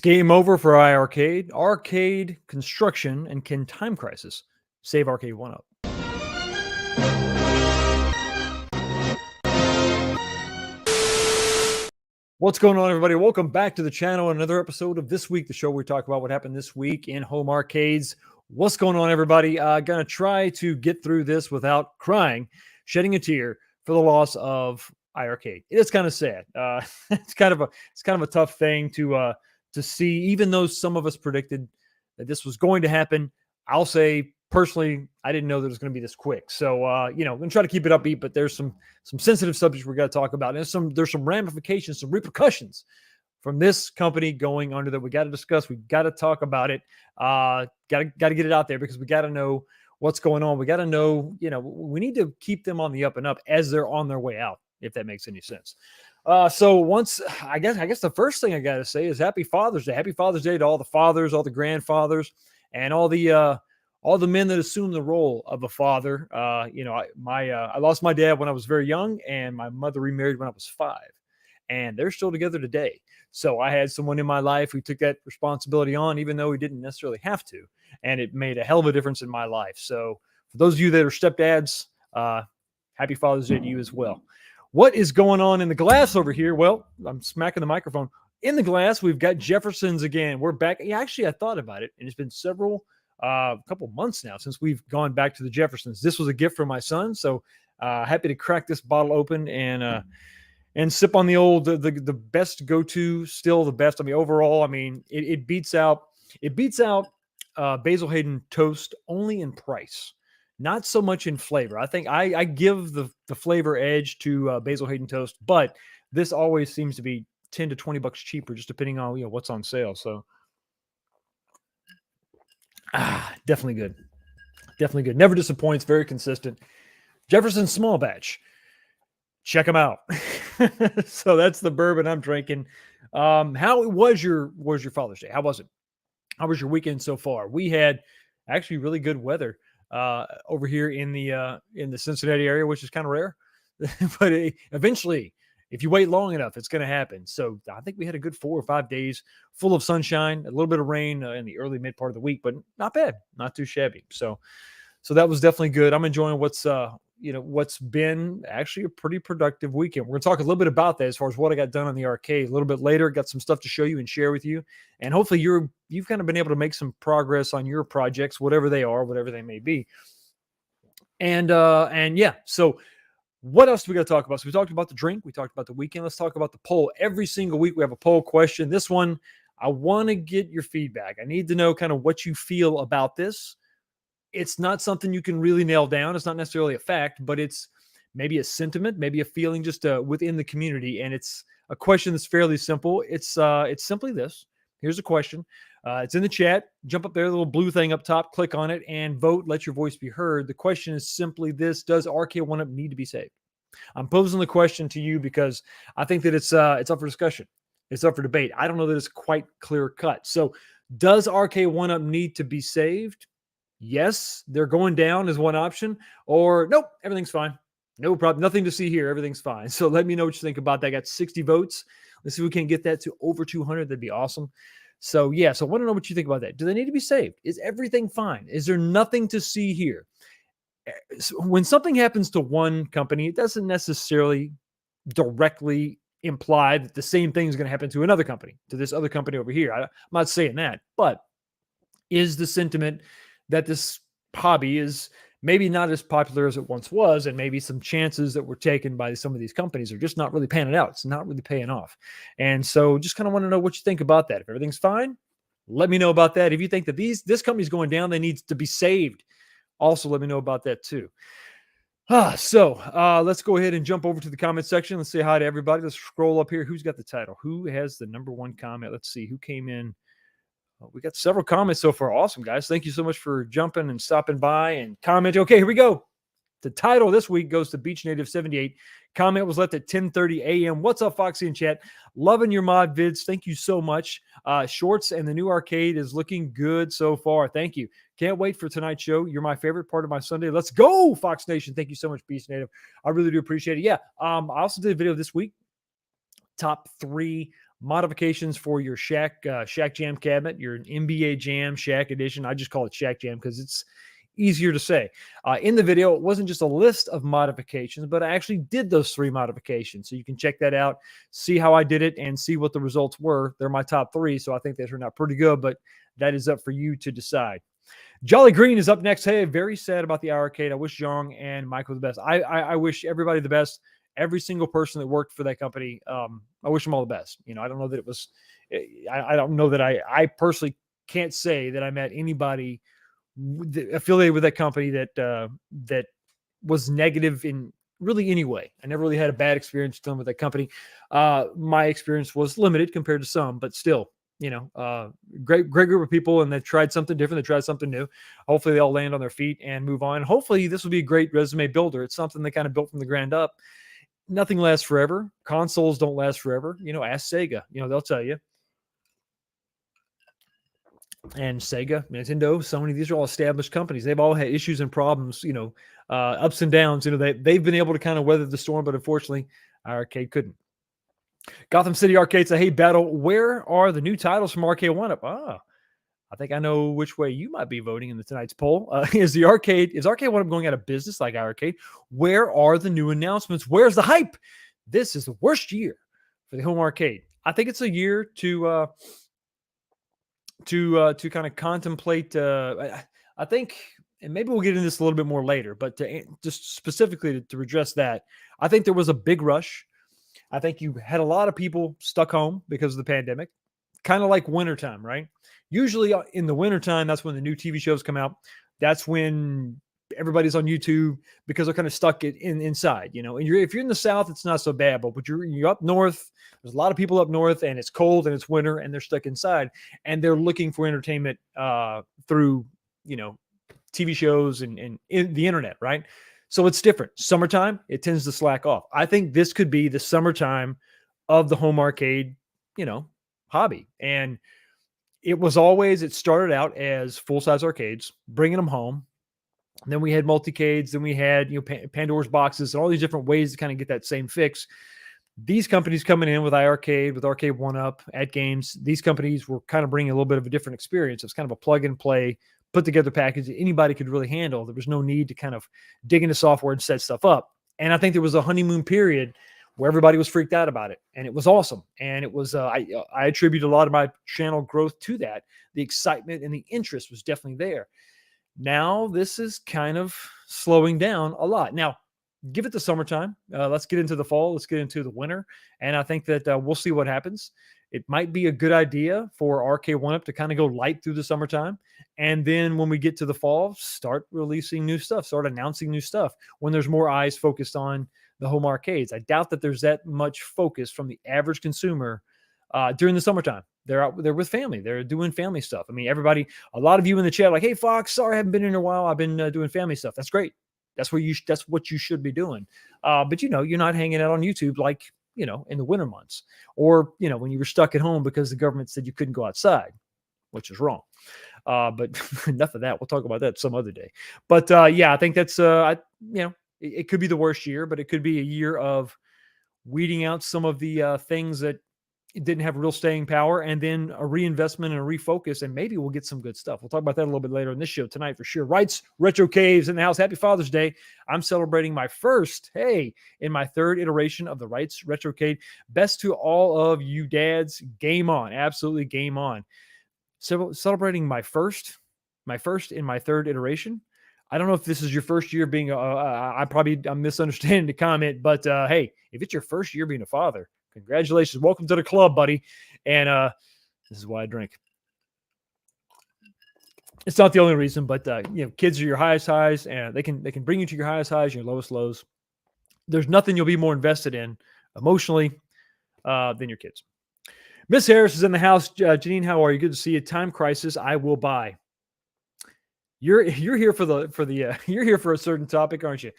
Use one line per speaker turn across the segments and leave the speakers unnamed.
game over for iArcade, arcade construction, and can time crisis save Arcade1up? What's going on, everybody? Welcome back to the channel. Another episode of This Week, the show where we talk about what happened this week in home arcades. What's going on, everybody? Gonna try to get through this without crying, shedding a tear for the loss of iArcade. It is kind of sad. It's kind of a tough thing to see, even though some of us predicted that this was going to happen. I'll say personally, I didn't know that it was going to be this quick. So, I'm going to try to keep it upbeat, but there's some sensitive subjects we're going to talk about. And there's some ramifications, some repercussions from this company going under that we got to discuss. We got to talk about it. Got to get it out there because we got to know what's going on. We got to know, we need to keep them on the up and up as they're on their way out, if that makes any sense. So once, I guess the first thing I got to say is Happy Father's Day. Happy Father's Day to all the fathers, all the grandfathers, and all the men that assume the role of a father. I lost my dad when I was very young, and my mother remarried when I was 5, and they're still together today. So I had someone in my life who took that responsibility on, even though he didn't necessarily have to, and it made a hell of a difference in my life. So for those of you that are stepdads, Happy Father's Day to you as well. What is going on in the glass over here? Well, I'm smacking the microphone. In the glass, we've got Jefferson's again. We're back. Yeah, actually, I thought about it, and it's been a couple months now since we've gone back to the Jeffersons. This was a gift from my son, so happy to crack this bottle open and sip on the old the best go-to, still the best. I mean, overall, it beats out Basil Hayden toast only in price, not so much in flavor. I think I give the flavor edge to Basil Hayden toast, but this always seems to be $10 to $20 cheaper, just depending on what's on sale. So definitely good. Definitely good. Never disappoints. Very consistent. Jefferson Small Batch. Check them out. So that's the bourbon I'm drinking. How was your Father's Day? How was it? How was your weekend so far? We had actually really good weather over here in the Cincinnati area, which is kind of rare. But eventually, if you wait long enough, it's going to happen. So I think we had a good 4 or 5 days full of sunshine, a little bit of rain in the early mid part of the week, but not bad, not too shabby. So that was definitely good. I'm enjoying what's been actually a pretty productive weekend. We're going to talk a little bit about that as far as what I got done on the arcade a little bit later. Got some stuff to show you and share with you, and hopefully you've kind of been able to make some progress on your projects, whatever they are, whatever they may be. And yeah, so. What else do we got to talk about? So we talked about the drink. We talked about the weekend. Let's talk about the poll. Every single week we have a poll question. This one, I want to get your feedback. I need to know kind of what you feel about this. It's not something you can really nail down. It's not necessarily a fact, but it's maybe a sentiment, maybe a feeling just within the community. And it's a question that's fairly simple. It's simply this. Here's a question. It's in the chat. Jump up there, the little blue thing up top, click on it and vote. Let your voice be heard. The question is simply this: does Arcade1up need to be saved? I'm posing the question to you because I think that it's up for discussion. It's up for debate. I don't know that it's quite clear cut. So does Arcade1up need to be saved? Yes, they're going down as one option, or nope, everything's fine. No problem. Nothing to see here. Everything's fine. So let me know what you think about that. I got 60 votes. Let's see if we can get that to over 200. That'd be awesome. So yeah, so I want to know what you think about that. Do they need to be saved? Is everything fine? Is there nothing to see here? When something happens to one company, it doesn't necessarily directly imply that the same thing is going to happen to another company, to this other company over here. I'm not saying that, but is the sentiment that this hobby is maybe not as popular as it once was, and maybe some chances that were taken by some of these companies are just not really panning out. It's not really paying off. And so just kind of want to know what you think about that. If everything's fine, let me know about that. If you think that this company's going down, they need to be saved, also let me know about that too. So let's go ahead and jump over to the comment section. Let's say hi to everybody. Let's scroll up here. Who's got the title? Who has the #1 comment? Let's see who came in. We got several comments so far. Awesome, guys. Thank you so much for jumping and stopping by and commenting. Okay, here we go. The title this week goes to Beach Native 78. Comment was left at 10:30 a.m. What's up, Foxy in chat? Loving your mod vids. Thank you so much. Shorts and the new arcade is looking good so far. Thank you. Can't wait for tonight's show. You're my favorite part of my Sunday. Let's go, Fox Nation. Thank you so much, Beach Native. I really do appreciate it. Yeah, I also did a video this week. Top 3 modifications for your Shack Jam cabinet, your NBA Jam Shack Edition. I just call it Shack Jam because it's easier to say. In the video, it wasn't just a list of modifications, but I actually did those 3 modifications. So you can check that out, see how I did it, and see what the results were. They're my top 3, so I think they turned out pretty good, but that is up for you to decide. Jolly Green is up next. Hey, very sad about the iArcade. I wish Jong and Michael the best. I wish everybody the best. Every single person that worked for that company, I wish them all the best. I don't know that it was. I don't know that I personally can't say that I met anybody affiliated with that company that was negative in really any way. I never really had a bad experience dealing with that company. My experience was limited compared to some, but still. Great group of people, and they've tried something different. They tried something new. Hopefully, they all land on their feet and move on. Hopefully, this will be a great resume builder. It's something they kind of built from the ground up. Nothing lasts forever. Consoles don't last forever. Ask Sega. They'll tell you. And Sega, Nintendo, Sony, these are all established companies. They've all had issues and problems, ups and downs. They've been able to kind of weather the storm, but unfortunately, iArcade couldn't. Gotham City Arcade said, hey, Battle, where are the new titles from Arcade1up? I think I know which way you might be voting in tonight's poll. Is Arcade1up going out of business like iArcade? Where are the new announcements? Where's the hype? This is the worst year for the home arcade. I think it's a year to kind of contemplate. I think, and maybe we'll get into this a little bit more later, but just specifically to address that, I think there was a big rush. I think you had a lot of people stuck home because of the pandemic, kind of like wintertime, right? Usually in the wintertime, that's when the new TV shows come out. That's when everybody's on YouTube because they're kind of stuck inside, And if you're in the South, it's not so bad. But you're up north, there's a lot of people up north, and it's cold and it's winter, and they're stuck inside, and they're looking for entertainment through TV shows and the internet, right? So it's different. Summertime, it tends to slack off. I think this could be the summertime of the home arcade, hobby. And it started out as full-size arcades, bringing them home. And then we had multicades, then we had, Pandora's boxes and all these different ways to kind of get that same fix. These companies coming in with iArcade, with Arcade1up, at games, these companies were kind of bringing a little bit of a different experience. It's kind of a plug and play, put together package that anybody could really handle. There was no need to kind of dig into software and set stuff up. And I think there was a honeymoon period where everybody was freaked out about it. And it was awesome. And it was, I attribute a lot of my channel growth to that. The excitement and the interest was definitely there. Now this is kind of slowing down a lot. Now, give it the summertime. Let's get into the fall. Let's get into the winter. And I think that we'll see what happens. It might be a good idea for Arcade1up to kind of go light through the summertime. And then when we get to the fall, start releasing new stuff, start announcing new stuff when there's more eyes focused on the home arcades. I doubt that there's that much focus from the average consumer during the summertime. They're out there with family. They're doing family stuff. I mean, a lot of you in the chat, like, hey, Fox, sorry, I haven't been in a while. I've been doing family stuff. That's great. That's what you should be doing. But you're not hanging out on YouTube like, in the winter months, or, when you were stuck at home because the government said you couldn't go outside, which is wrong. But enough of that. We'll talk about that some other day. But I think that's, it could be the worst year, but it could be a year of weeding out some of the things that didn't have real staying power, and then a reinvestment and a refocus, and maybe we'll get some good stuff. We'll talk about that a little bit later in this show tonight for sure. Rights Retro Caves in the house. Happy Father's Day. I'm celebrating my in my third iteration of the Rights Retro Cave. Best to all of you dads. Game on. Absolutely game on. So celebrating my first in my third iteration. I don't know if this is your first year being I'm misunderstanding the comment, but hey, if it's your first year being a father, congratulations. Welcome to the club, buddy. And this is why I drink. It's not the only reason, but kids are your highest highs, and they can bring you to your highest highs, your lowest lows. There's nothing you'll be more invested in emotionally than your kids. Miss Harris is in the house. Janine, how are you? Good to see you. Time Crisis, I will buy. You're here for you're here for a certain topic, aren't you?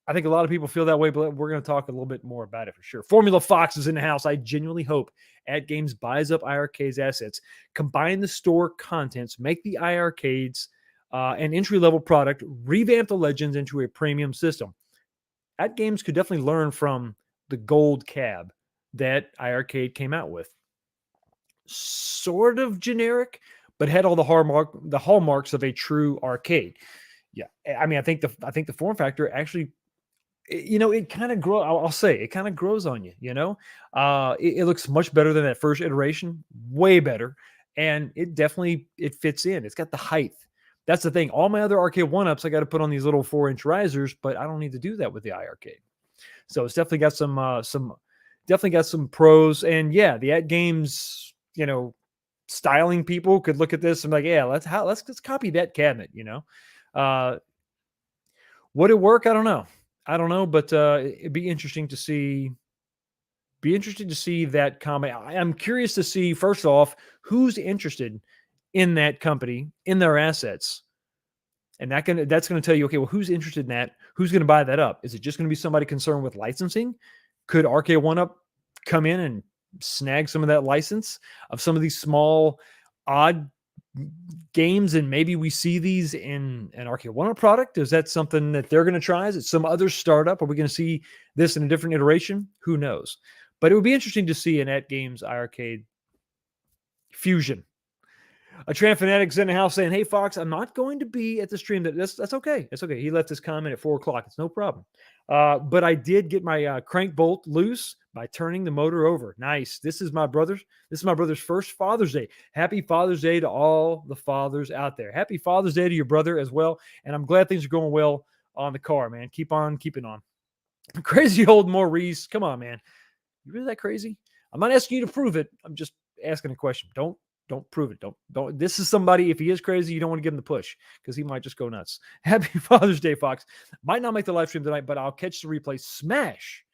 I think a lot of people feel that way, but we're going to talk a little bit more about it for sure. Formula Fox is in the house. I genuinely hope At Games buys up iArcade's assets, combine the store contents, make the iArcades an entry-level product, revamp the Legends into a premium system. At Games could definitely learn from the gold cab that iArcade came out with. sort of generic, but had all the hallmarks of a true arcade. Yeah, I mean, I think the form factor actually, it kind of grow. I'll say it kind of grows on you. It looks much better than that first iteration, way better, and it fits in. It's got the height. That's the thing. All my other Arcade1ups, I got to put on these little 4-inch risers, but I don't need to do that with the iArcade. So it's definitely got some pros. And yeah, the at games, styling people could look at this and be like, yeah, let's copy that cabinet. Uh, would it work? I don't know, but it'd be interesting to see. Be interesting to see that comment. I'm curious to see, first off, who's interested in that company, in their assets, and that's going to tell you, okay, well, who's interested in that? Who's going to buy that up? Is it just going to be somebody concerned with licensing? Could Arcade1up come in and snag some of that license of some of these small, odd games, and maybe we see these in an Arcade1up product? Is that something that they're going to try? Is it some other startup? Are we going to see this in a different iteration? Who knows? But it would be interesting to see an at games iArcade fusion. A Tran Fanatic's in the house saying, "Hey Fox, I'm not going to be at the stream. That's okay. It's okay." He left his comment at 4:00. It's no problem. But I did get my crank bolt loose by turning the motor over. Nice. This is my brother's first Father's Day. Happy Father's Day to all the fathers out there. Happy Father's Day to your brother as well. And I'm glad things are going well on the car, man. Keep on keeping on. Crazy old Maurice. Come on, man. You really that crazy? I'm not asking you to prove it. I'm just asking a question. Don't prove it. Don't. This is somebody, if he is crazy, you don't want to give him the push because he might just go nuts. Happy Father's Day, Fox. Might not make the live stream tonight, but I'll catch the replay. Smash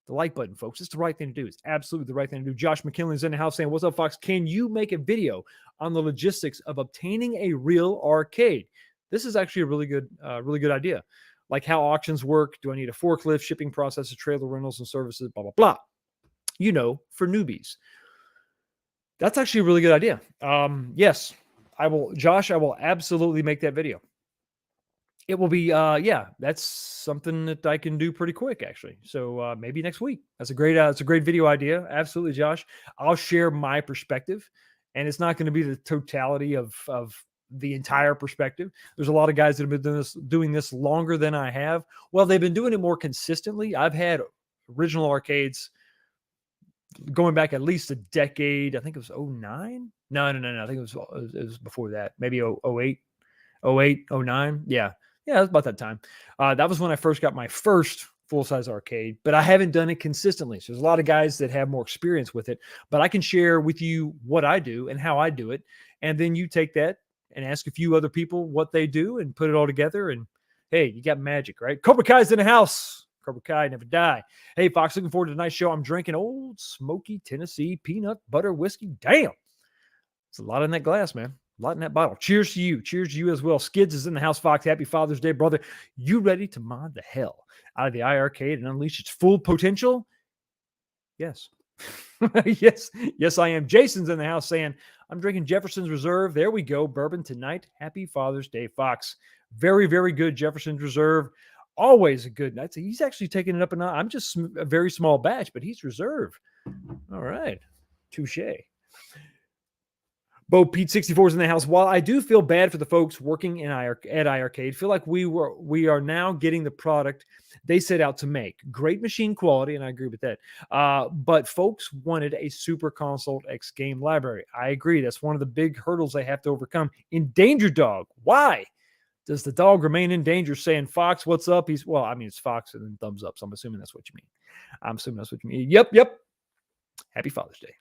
the like button, folks. It's the right thing to do. It's absolutely the right thing to do. Josh McKinley's in the house saying, "What's up, Fox? Can you make a video on the logistics of obtaining a real arcade?" This is actually a really good idea. Like how auctions work. Do I need a forklift, shipping process, trailer rentals and services, blah, blah, blah. For newbies. That's actually a really good idea. Yes, I will, Josh, I will absolutely make that video. It will be, that's something that I can do pretty quick, actually. So maybe next week. It's a great video idea. Absolutely, Josh. I'll share my perspective, and it's not going to be the totality of the entire perspective. There's a lot of guys that have been doing this longer than I have. Well, they've been doing it more consistently. I've had original arcades going back at least a decade. I think it was 09. No. I think it was before that. Maybe 08, 09. Yeah, it was about that time. That was when I first got my first full-size arcade, but I haven't done it consistently. So there's a lot of guys that have more experience with it, but I can share with you what I do and how I do it. And then you take that and ask a few other people what they do and put it all together. And hey, you got magic, right? Cobra Kai's in the house. Cobra Kai never die. Hey, Fox, looking forward to tonight's show. I'm drinking old smoky Tennessee peanut butter whiskey. Damn. It's a lot in that glass, man. A lot in that bottle. Cheers to you. Cheers to you as well. Skids is in the house, Fox. Happy Father's Day, brother. You ready to mod the hell out of the iArcade and unleash its full potential? Yes. Yes, I am. Jason's in the house saying, "I'm drinking Jefferson's Reserve." There we go. Bourbon tonight. Happy Father's Day, Fox. Very, very good Jefferson's Reserve. Always a good night. He's actually taking it up a notch. I'm just a very small batch, but he's reserve. All right. Touche. Bo Pete 64 is in the house. While I do feel bad for the folks working at iArcade, feel like we are now getting the product they set out to make. Great machine quality, and I agree with that. But folks wanted a Super Console X game library. I agree. That's one of the big hurdles they have to overcome. Endangered Dog. Why does the dog remain in danger? Saying, "Fox, what's up?" It's Fox and then thumbs up. So I'm assuming that's what you mean. Yep. Happy Father's Day.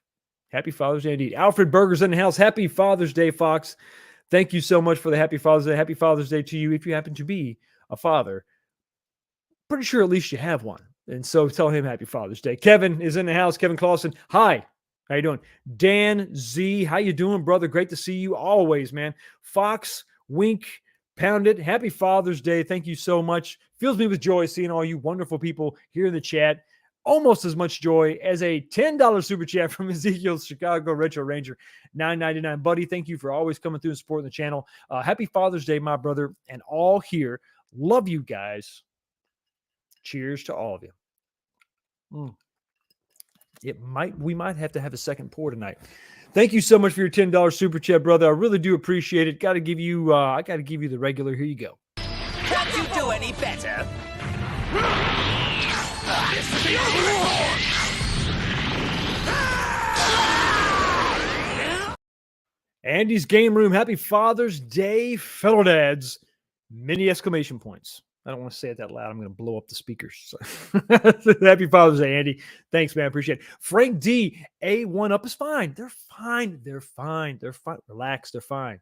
Happy Father's Day indeed. Alfred Berger's in the house. Happy Father's Day, Fox. Thank you so much for the Happy Father's Day. Happy Father's Day to you if you happen to be a father. Pretty sure at least you have one. And so tell him Happy Father's Day. Kevin is in the house. Kevin Clausen. Hi. How you doing? Dan Z. How you doing, brother? Great to see you always, man. Fox, wink, pound it. Happy Father's Day. Thank you so much. Fills me with joy seeing all you wonderful people here in the chat. Almost as much joy as a $10 super chat from Ezekiel's Chicago Retro Ranger, $9.99. Buddy, thank you for always coming through and supporting the channel. Happy Father's Day, my brother, and all here. Love you guys. Cheers to all of you. We might have to have a second pour tonight. Thank you so much for your $10 super chat, brother. I really do appreciate it. Got to give you, I got to give you the regular. Here you go.
Can't you do any better?
Andy's Game Room. Happy Father's Day, fellow dads. Many exclamation points. I don't want to say it that loud. I'm going to blow up the speakers. So. Happy Father's Day, Andy. Thanks, man. Appreciate it. Frank D, A1up is fine. They're fine. They're fine. They're fine. Relax. They're fine.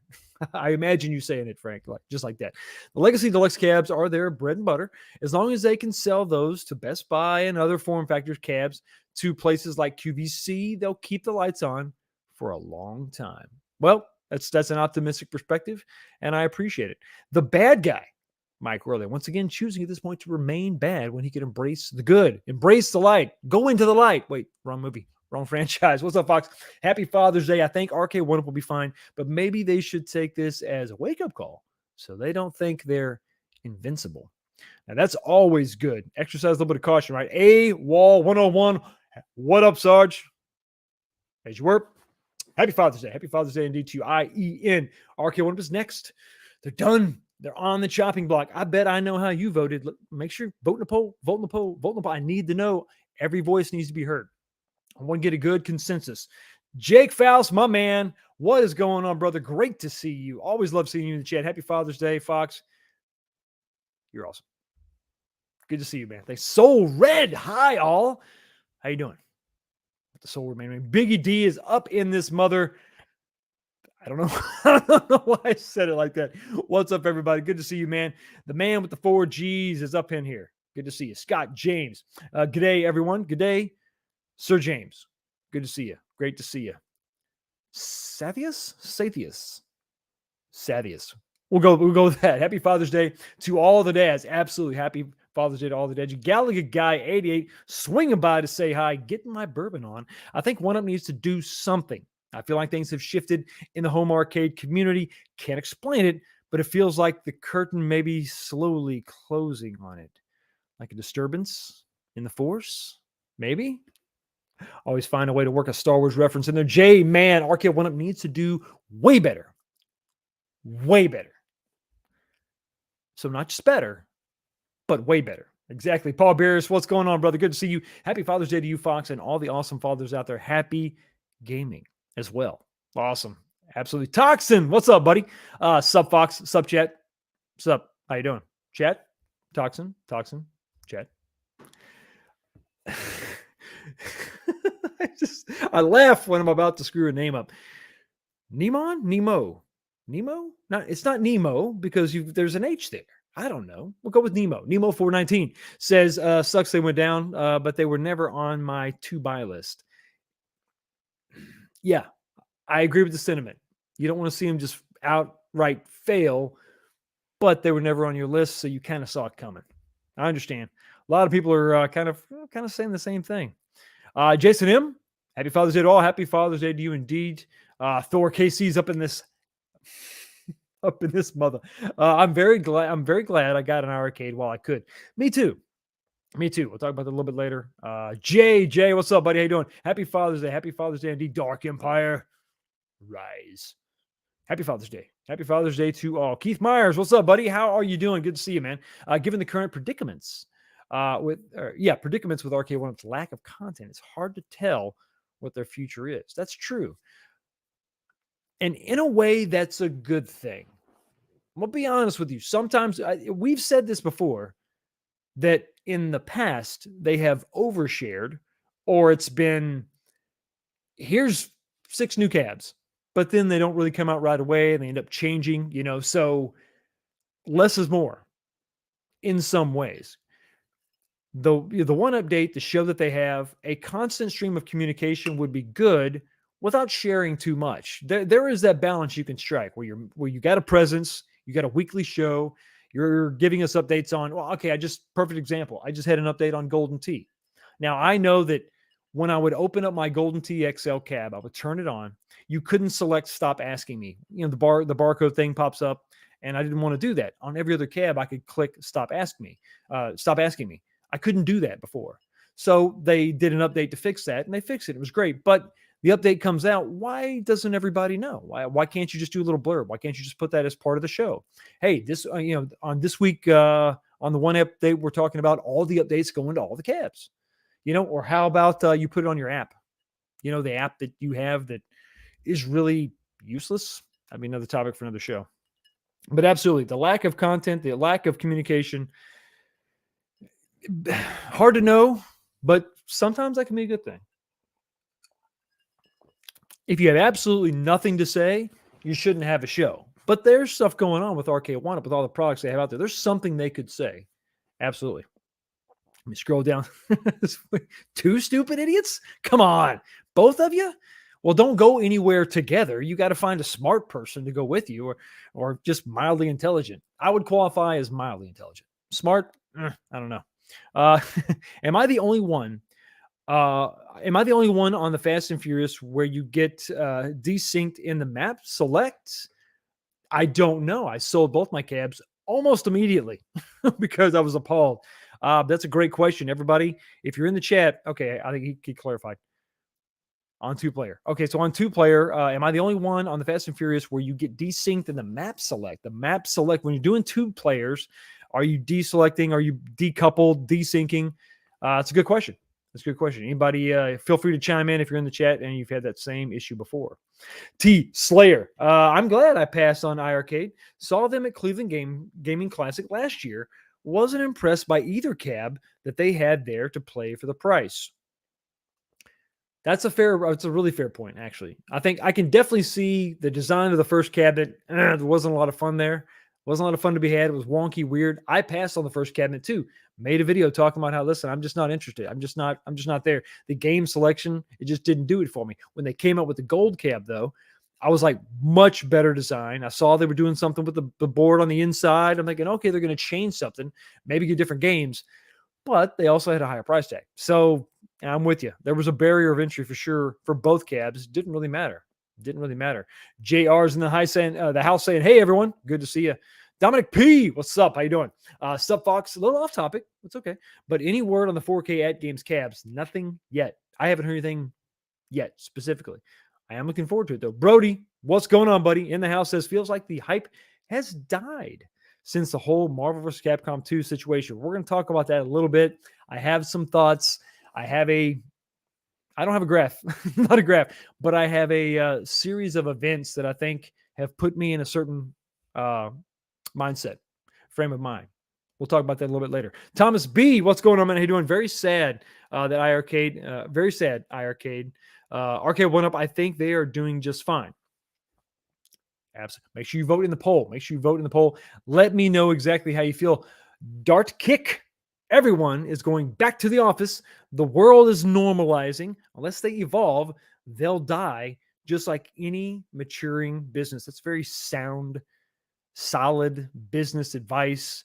I imagine you saying it, Frank, just like that. The Legacy Deluxe cabs are their bread and butter. As long as they can sell those to Best Buy and other form factors cabs to places like QVC, they'll keep the lights on for a long time. Well, that's an optimistic perspective, and I appreciate it. The bad guy, Mike Worley, once again choosing at this point to remain bad when he could embrace the good, embrace the light, go into the light. Wait, wrong movie, wrong franchise. What's up, Fox? Happy Father's Day. I think Arcade1up will be fine, but maybe they should take this as a wake-up call so they don't think they're invincible. Now, that's always good. Exercise a little bit of caution, right? A Wall 101. What up, Sarge? As you work. Happy Father's Day. Happy Father's Day indeed to you. IEN. Arcade1up is next. They're done. They're on the chopping block. I bet I know how you voted. Make sure vote in the poll, vote in the poll, vote in the poll. I need to know. Every voice needs to be heard. I want to get a good consensus. Jake Faust, my man. What is going on, brother? Great to see you. Always love seeing you in the chat. Happy Father's Day, Fox. You're awesome. Good to see you, man. Thanks. Soul Red. Hi, all. How you doing? The Soul Red. Biggie D is up in this mother. I don't know. I don't know why I said it like that. What's up, everybody? Good to see you, man. The man with the 4 G's is up in here. Good to see you. Scott James. Good day, everyone. Good day, Sir James. Good to see you. Great to see you. Sathius? Sathius. We'll go with that. Happy Father's Day to all the dads. Absolutely. Happy Father's Day to all the dads. Gallagher Guy 88 swinging by to say hi, getting my bourbon on. I think OneUp needs to do something. I feel like things have shifted in the home arcade community. Can't explain it, but it feels like the curtain may be slowly closing on it. Like a disturbance in the force, maybe? Always find a way to work a Star Wars reference in there. Man, Arcade1up needs to do way better. Way better. So not just better, but way better. Exactly. Paul Beers, what's going on, brother? Good to see you. Happy Father's Day to you, Fox, and all the awesome fathers out there. Happy gaming as well. Awesome. Absolutely. Toxin, what's up, buddy? Sup, Fox, sup, chat. Sup, how you doing? Chat? Toxin, chat. I laugh when I'm about to screw a name up. Nemo? No, it's not Nemo because there's an H there. I don't know. We'll go with Nemo. Nemo 419 says, sucks they went down, but they were never on my to-buy list. Yeah, I agree with the sentiment. You don't want to see them just outright fail, but they were never on your list, so you kind of saw it coming. I understand. A lot of people are kind of saying the same thing. Jason M, happy Father's Day to all. Happy Father's Day to you indeed. Thor KC's up in this mother. I'm very glad I got an iArcade while I could. Me too. We'll talk about that a little bit later. Jay, what's up, buddy? How you doing? Happy Father's Day. Happy Father's Day indeed. Dark Empire, rise. Happy Father's Day. Happy Father's Day to all. Keith Myers, what's up, buddy? How are you doing? Good to see you, man. Given the current predicaments with Arcade1up's lack of content, it's hard to tell what their future is. That's true. And in a way, that's a good thing. I'm going to be honest with you. Sometimes we've said this before, that in the past, they have overshared, or it's been, here's 6 new cabs, but then they don't really come out right away and they end up changing, so less is more in some ways. The one update to show that they have a constant stream of communication would be good without sharing too much. There is that balance you can strike where you got a presence, you got a weekly show, you're giving us updates on, perfect example. I just had an update on Golden Tee. Now I know that when I would open up my Golden Tee XL cab, I would turn it on. You couldn't select stop asking me. The barcode thing pops up, and I didn't want to do that. On every other cab, I could click stop asking me. I couldn't do that before. So they did an update to fix that, and they fixed it. It was great. But the update comes out, why doesn't everybody know? Why can't you just do a little blurb? Why can't you just put that as part of the show? Hey, this on this week on the one update, we're talking about all the updates going to all the cabs. Or how about you put it on your app? The app that you have that is really useless. I mean, another topic for another show. But absolutely, the lack of content, the lack of communication, hard to know, but sometimes that can be a good thing. If you have absolutely nothing to say, you shouldn't have a show. But there's stuff going on with Arcade1up, with all the products they have out there. There's something they could say. Absolutely. Let me scroll down. 2 stupid idiots? Come on. Both of you? Well, don't go anywhere together. You got to find a smart person to go with you, or just mildly intelligent. I would qualify as mildly intelligent. Smart? I don't know. Am I the only one? Am I the only one on the Fast and Furious where you get desynced in the map select? I don't know. I sold both my cabs almost immediately because I was appalled. That's a great question, everybody. If you're in the chat, okay, I think he clarified. On 2-player. Okay, so on 2-player, am I the only one on the Fast and Furious where you get desynced in the map select? The map select, when you're doing 2 players, are you deselecting? Are you decoupled, desyncing? It's a good question. That's a good question. Anybody, feel free to chime in if you're in the chat and you've had that same issue before. T. Slayer. I'm glad I passed on iArcade. Saw them at Cleveland Gaming Classic last year. Wasn't impressed by either cab that they had there to play for the price. It's a really fair point, actually. I think I can definitely see the design of the first cabinet. There wasn't a lot of fun there. Wasn't a lot of fun to be had. It was wonky, weird. I passed on the first cabinet too. Made a video talking about how, listen, I'm just not interested. I'm just not there. The game selection, it just didn't do it for me. When they came up with the gold cab, though, I was like, much better design. I saw they were doing something with the board on the inside. I'm thinking, okay, they're going to change something, maybe get different games. But they also had a higher price tag. So I'm with you. There was a barrier of entry for sure for both cabs. Didn't really matter. JR's in the house saying, hey, everyone. Good to see you. Dominic P. What's up? How you doing? Sup, Fox? A little off topic. It's okay. But any word on the 4K at games cabs? Nothing yet. I haven't heard anything yet specifically. I am looking forward to it, though. Brody, what's going on, buddy? In the house says, feels like the hype has died since the whole Marvel vs. Capcom 2 situation. We're going to talk about that a little bit. I have some thoughts. I don't have a graph, not a graph, but I have a series of events that I think have put me in a certain mindset, frame of mind. We'll talk about that a little bit later. Thomas B, what's going on, man? How you doing? Very sad that iArcade, very sad iArcade. Arcade1up, I think they are doing just fine. Absolutely. Make sure you vote in the poll. Let me know exactly how you feel. Dart Kick. Everyone is going back to the office. The world is normalizing. Unless they evolve, they'll die, just like any maturing business. That's very sound, solid business advice.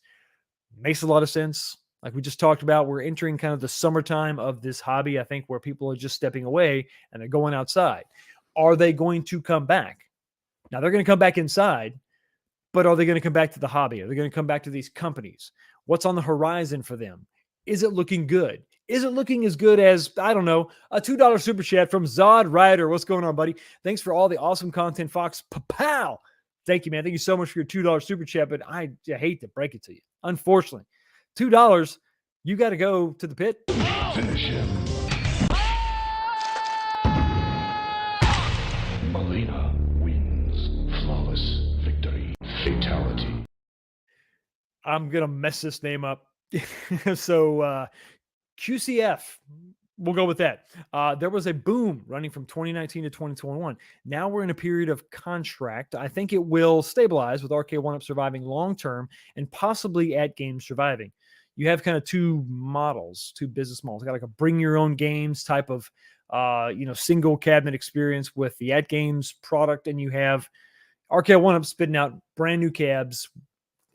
Makes a lot of sense. Like we just talked about, we're entering kind of the summertime of this hobby, I think, where people are just stepping away and they're going outside. Are they going to come back? Now, they're going to come back inside, but are they going to come back to the hobby? Are they going to come back to these companies? What's on the horizon for them? Is it looking good? Is it looking as good as, I don't know, a $2 super chat from Zod Ryder? What's going on, buddy? Thanks for all the awesome content, Fox. Pow! Thank you, man. Thank you so much for your $2 super chat, but I hate to break it to you. Unfortunately, $2, you got to go to the pit.
Finish him. Melina wins. Flawless victory. Fatality.
I'm going to mess this name up. So QCF, we'll go with that. There was a boom running from 2019 to 2021. Now we're in a period of contract. I think it will stabilize with Arcade1up surviving long-term and possibly at games surviving. You have kind of two business models. You got like a bring your own games type of, single cabinet experience with the at games product. And you have Arcade1up spitting out brand new cabs,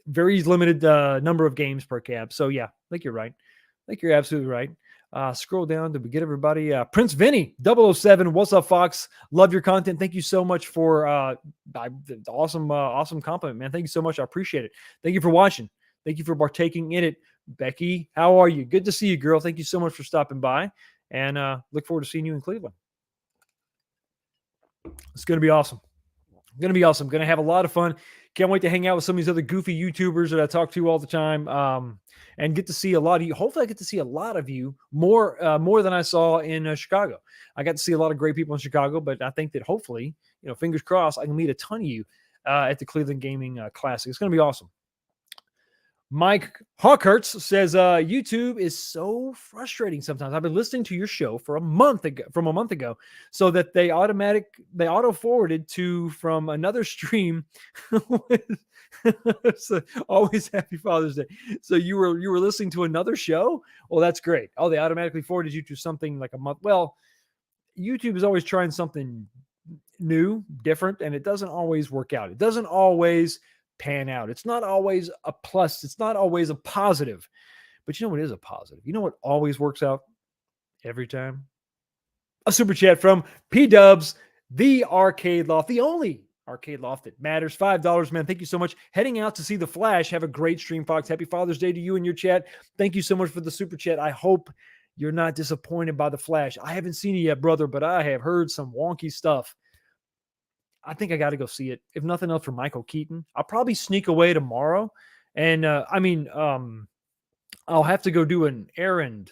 very limited number of games per cab. So yeah, I think you're right. I think you're absolutely right. Scroll down. Did we get everybody? Prince Vinny 007. What's up, Fox? Love your content. Thank you so much for the awesome compliment, man. Thank you so much. I appreciate it. Thank you for watching. Thank you for partaking in it. Becky, how are you? Good to see you, girl. Thank you so much for stopping by, and look forward to seeing you in Cleveland. It's going to be awesome. Going to be awesome. Going to have a lot of fun. Can't wait to hang out with some of these other goofy YouTubers that I talk to all the time, and get to see a lot of you. Hopefully, I get to see a lot of you more than I saw in Chicago. I got to see a lot of great people in Chicago, but I think that hopefully, fingers crossed, I can meet a ton of you at the Cleveland Gaming Classic. It's going to be awesome. Mike Hawkhurts says, YouTube is so frustrating sometimes. I've been listening to your show from a month ago, so that they auto forwarded to from another stream. So, always happy Father's Day. So you were listening to another show? Well, that's great. Oh, they automatically forwarded you to something like a month. Well, YouTube is always trying something new, different, and it doesn't always work out. It doesn't always pan out. It's not always a plus. It's not always a positive. But you know what is a positive? You know what always works out every time? A super chat from P-Dubs, the Arcade Loft, the only arcade loft that matters. $5, man. Thank you so much. Heading out to see The Flash. Have a great stream, Fox. Happy Father's Day to you and your chat. Thank you so much for the super chat. I hope you're not disappointed by The Flash. I haven't seen it yet, brother, but I have heard some wonky stuff. I think I got to go see it. If nothing else, for Michael Keaton. I'll probably sneak away tomorrow. And I'll have to go do an errand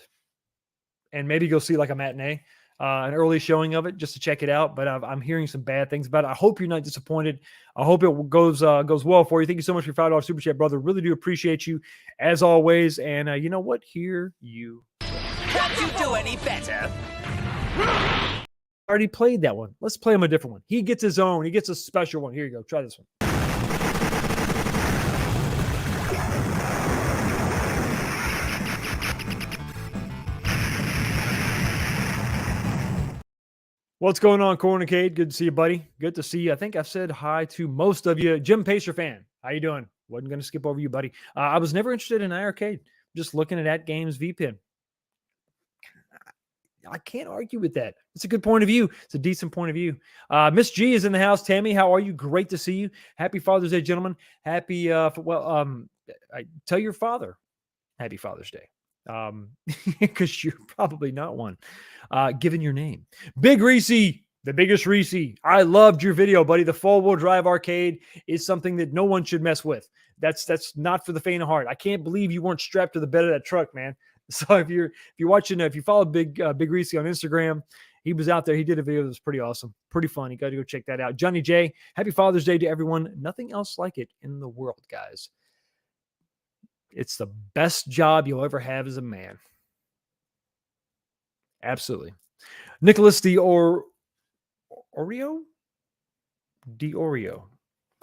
and maybe go see like a matinee, an early showing of it just to check it out. But I'm hearing some bad things about it. I hope you're not disappointed. I hope it goes well for you. Thank you so much for your $5 super chat, brother. Really do appreciate you as always. And you know what? Here you go.
Can't you do any better?
Already played that one. Let's play him a different one. He gets his own. He gets a special one. Here you go. Try this one. What's going on, Cornicade? Good to see you, buddy. Good to see you. I think I've said hi to most of you. Jim Pacer fan, how you doing? Wasn't going to skip over you, buddy. I was never interested in iArcade. Just looking at Games VPN. I can't argue with that. It's a good point of view. It's a decent point of view. Miss G is in the house. Tammy, how are you? Great to see you. Happy Father's Day, gentlemen. Happy, tell your father Happy Father's Day. Because you're probably not one, given your name. Big Reese, the biggest Reese. I loved your video, buddy. The four-wheel drive arcade is something that no one should mess with. That's not for the faint of heart. I can't believe you weren't strapped to the bed of that truck, man. So if you're watching, if you follow Big Reese on Instagram, he was out there. He did a video that was pretty awesome, pretty fun. You got to go check that out. Johnny J, happy Father's Day to everyone. Nothing else like it in the world, guys. It's the best job you'll ever have as a man. Absolutely. Nicholas Oreo.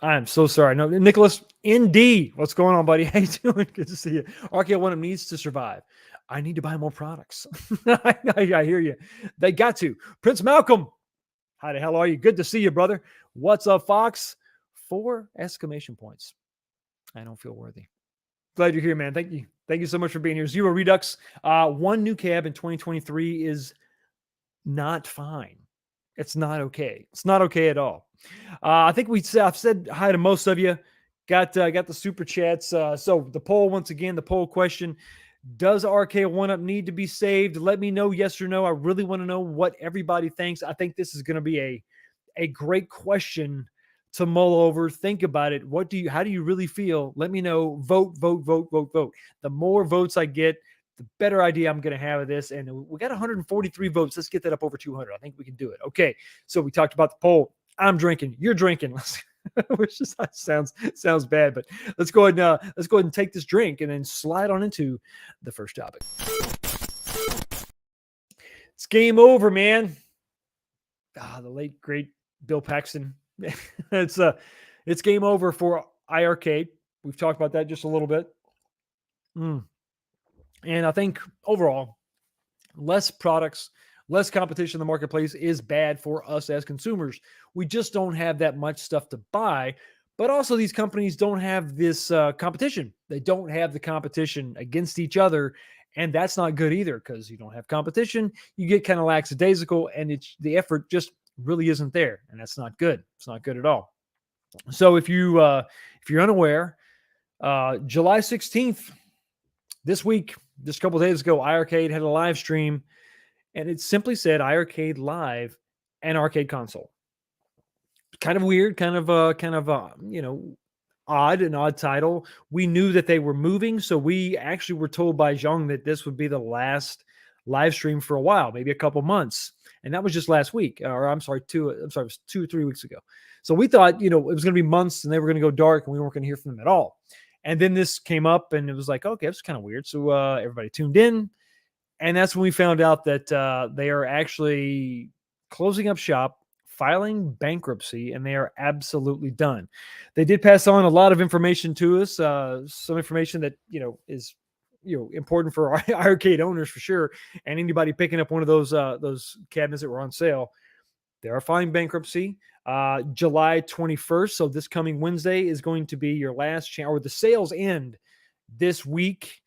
I'm so sorry. No, Nicholas ND. What's going on, buddy? How you doing? Good to see you. Arcade1up needs to survive. I need to buy more products. I hear you. They got to. Prince Malcolm. How the hell are you? Good to see you, brother. What's up, Fox? 4 exclamation points. I don't feel worthy. Glad you're here, man. Thank you. Thank you so much for being here. Zero Redux. One new cab in 2023 is not fine. It's not okay. It's not okay at all. I think I've said hi to most of you. Got the super chats. So the poll, once again, the poll question: does Arcade1up need to be saved? Let me know, yes or no. I really want to know what everybody thinks. I think this is going to be a great question to mull over. Think about it. How do you really feel? Let me know. Vote. The more votes I get, the better idea I'm going to have of this. And we got 143 votes. Let's get that up over 200. I think we can do it. Okay. So we talked about the poll. I'm drinking. You're drinking. Which just sounds bad, but let's go ahead and take this drink and then slide on into the first topic. It's game over, man. The late great Bill Paxton. It's game over for iArcade. We've talked about that just a little bit. And I think overall, less products, less competition in the marketplace is bad for us as consumers. We just don't have that much stuff to buy, but also these companies don't have this competition. They don't have the competition against each other, and that's not good either, because you don't have competition. You get kind of lackadaisical, and the effort just really isn't there, and that's not good. It's not good at all. So if you're unaware, July 16th, this week, just a couple of days ago, iArcade had a live stream, and it simply said iArcade Live and Arcade Console. kind of weird, an odd title. We knew that they were moving, so we actually were told by Zhang that this would be the last live stream for a while, maybe a couple months, and that was just last week, or I'm sorry, it was 2 or 3 weeks ago. So we thought, it was going to be months, and they were going to go dark, and we weren't going to hear from them at all. And then this came up, and it was like, okay, that's kind of weird. So everybody tuned in, and that's when we found out that they are actually closing up shop, filing bankruptcy, and they are absolutely done. They did pass on a lot of information to us, some information that is important for our arcade owners for sure, and anybody picking up one of those cabinets that were on sale. They are filing bankruptcy. July 21st, so this coming Wednesday is going to be your last chance, or the sales end this week.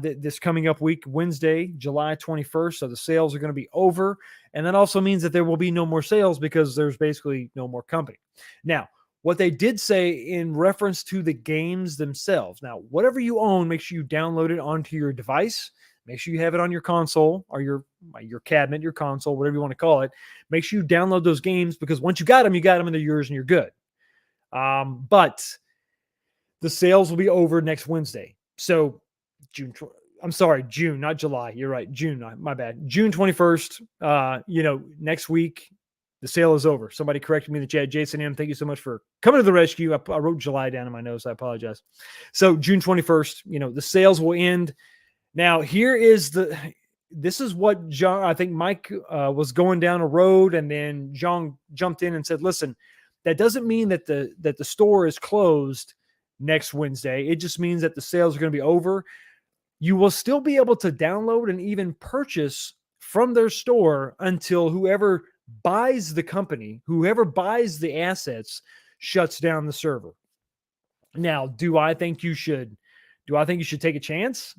This coming up week, Wednesday, July 21st. So the sales are going to be over. And that also means that there will be no more sales because there's basically no more company. Now, what they did say in reference to the games themselves. Now, whatever you own, make sure you download it onto your device. Make sure you have it on your console or your cabinet, your console, whatever you want to call it. Make sure you download those games because once you got them and they're yours and you're good. But the sales will be over next Wednesday. So June, not July. You're right. June, my bad. June 21st, next week, the sale is over. Somebody corrected me in the chat. Jason M., thank you so much for coming to the rescue. I wrote July down in my notes. I apologize. So June 21st, the sales will end. Now, this is what John, I think Mike was going down a road, and then John jumped in and said, listen, that doesn't mean that the store is closed next Wednesday. It just means that the sales are going to be over. You will still be able to download and even purchase from their store until whoever buys the company, whoever buys the assets, shuts down the server. Now, do I think you should take a chance?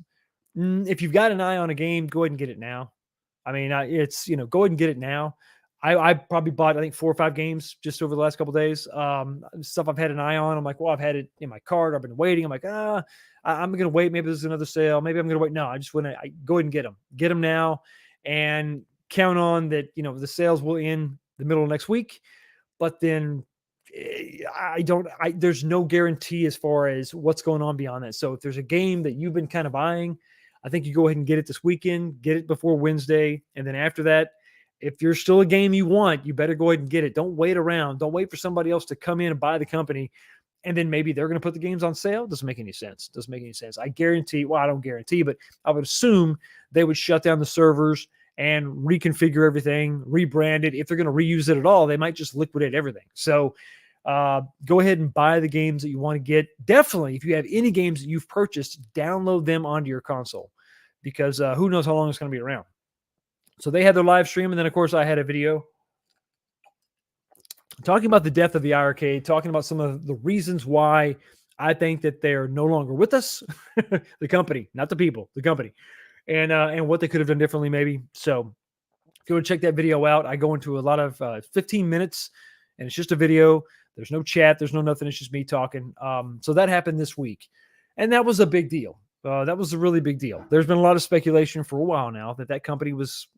If you've got an eye on a game, go ahead and get it now. I mean, go ahead and get it now. I probably bought, I think, 4 or 5 games just over the last couple of days. Stuff I've had an eye on. I'm like, well, I've had it in my cart. I've been waiting. I'm like, I'm going to wait. Maybe there's another sale. Maybe I'm going to wait. No, I just want to go ahead and get them now and count on that. The sales will end the middle of next week, but then there's no guarantee as far as what's going on beyond that. So if there's a game that you've been kind of eyeing, I think you go ahead and get it this weekend, get it before Wednesday. And then after that, if you're still a game you want, you better go ahead and get it. Don't wait around. Don't wait for somebody else to come in and buy the company. And then maybe they're going to put the games on sale. Doesn't make any sense. I guarantee, well, I don't guarantee, but I would assume they would shut down the servers and reconfigure everything, rebrand it. If they're going to reuse it at all, they might just liquidate everything. So go ahead and buy the games that you want to get. Definitely, if you have any games that you've purchased, download them onto your console because who knows how long it's going to be around. So they had their live stream, and then, of course, I had a video talking about the death of the iArcade, talking about some of the reasons why I think that they're no longer with us, the company, not the people, the company, and what they could have done differently maybe. So if you want to check that video out, I go into a lot of 15 minutes, and it's just a video. There's no chat. There's no nothing. It's just me talking. So that happened this week, and that was a big deal. That was a really big deal. There's been a lot of speculation for a while now that company was,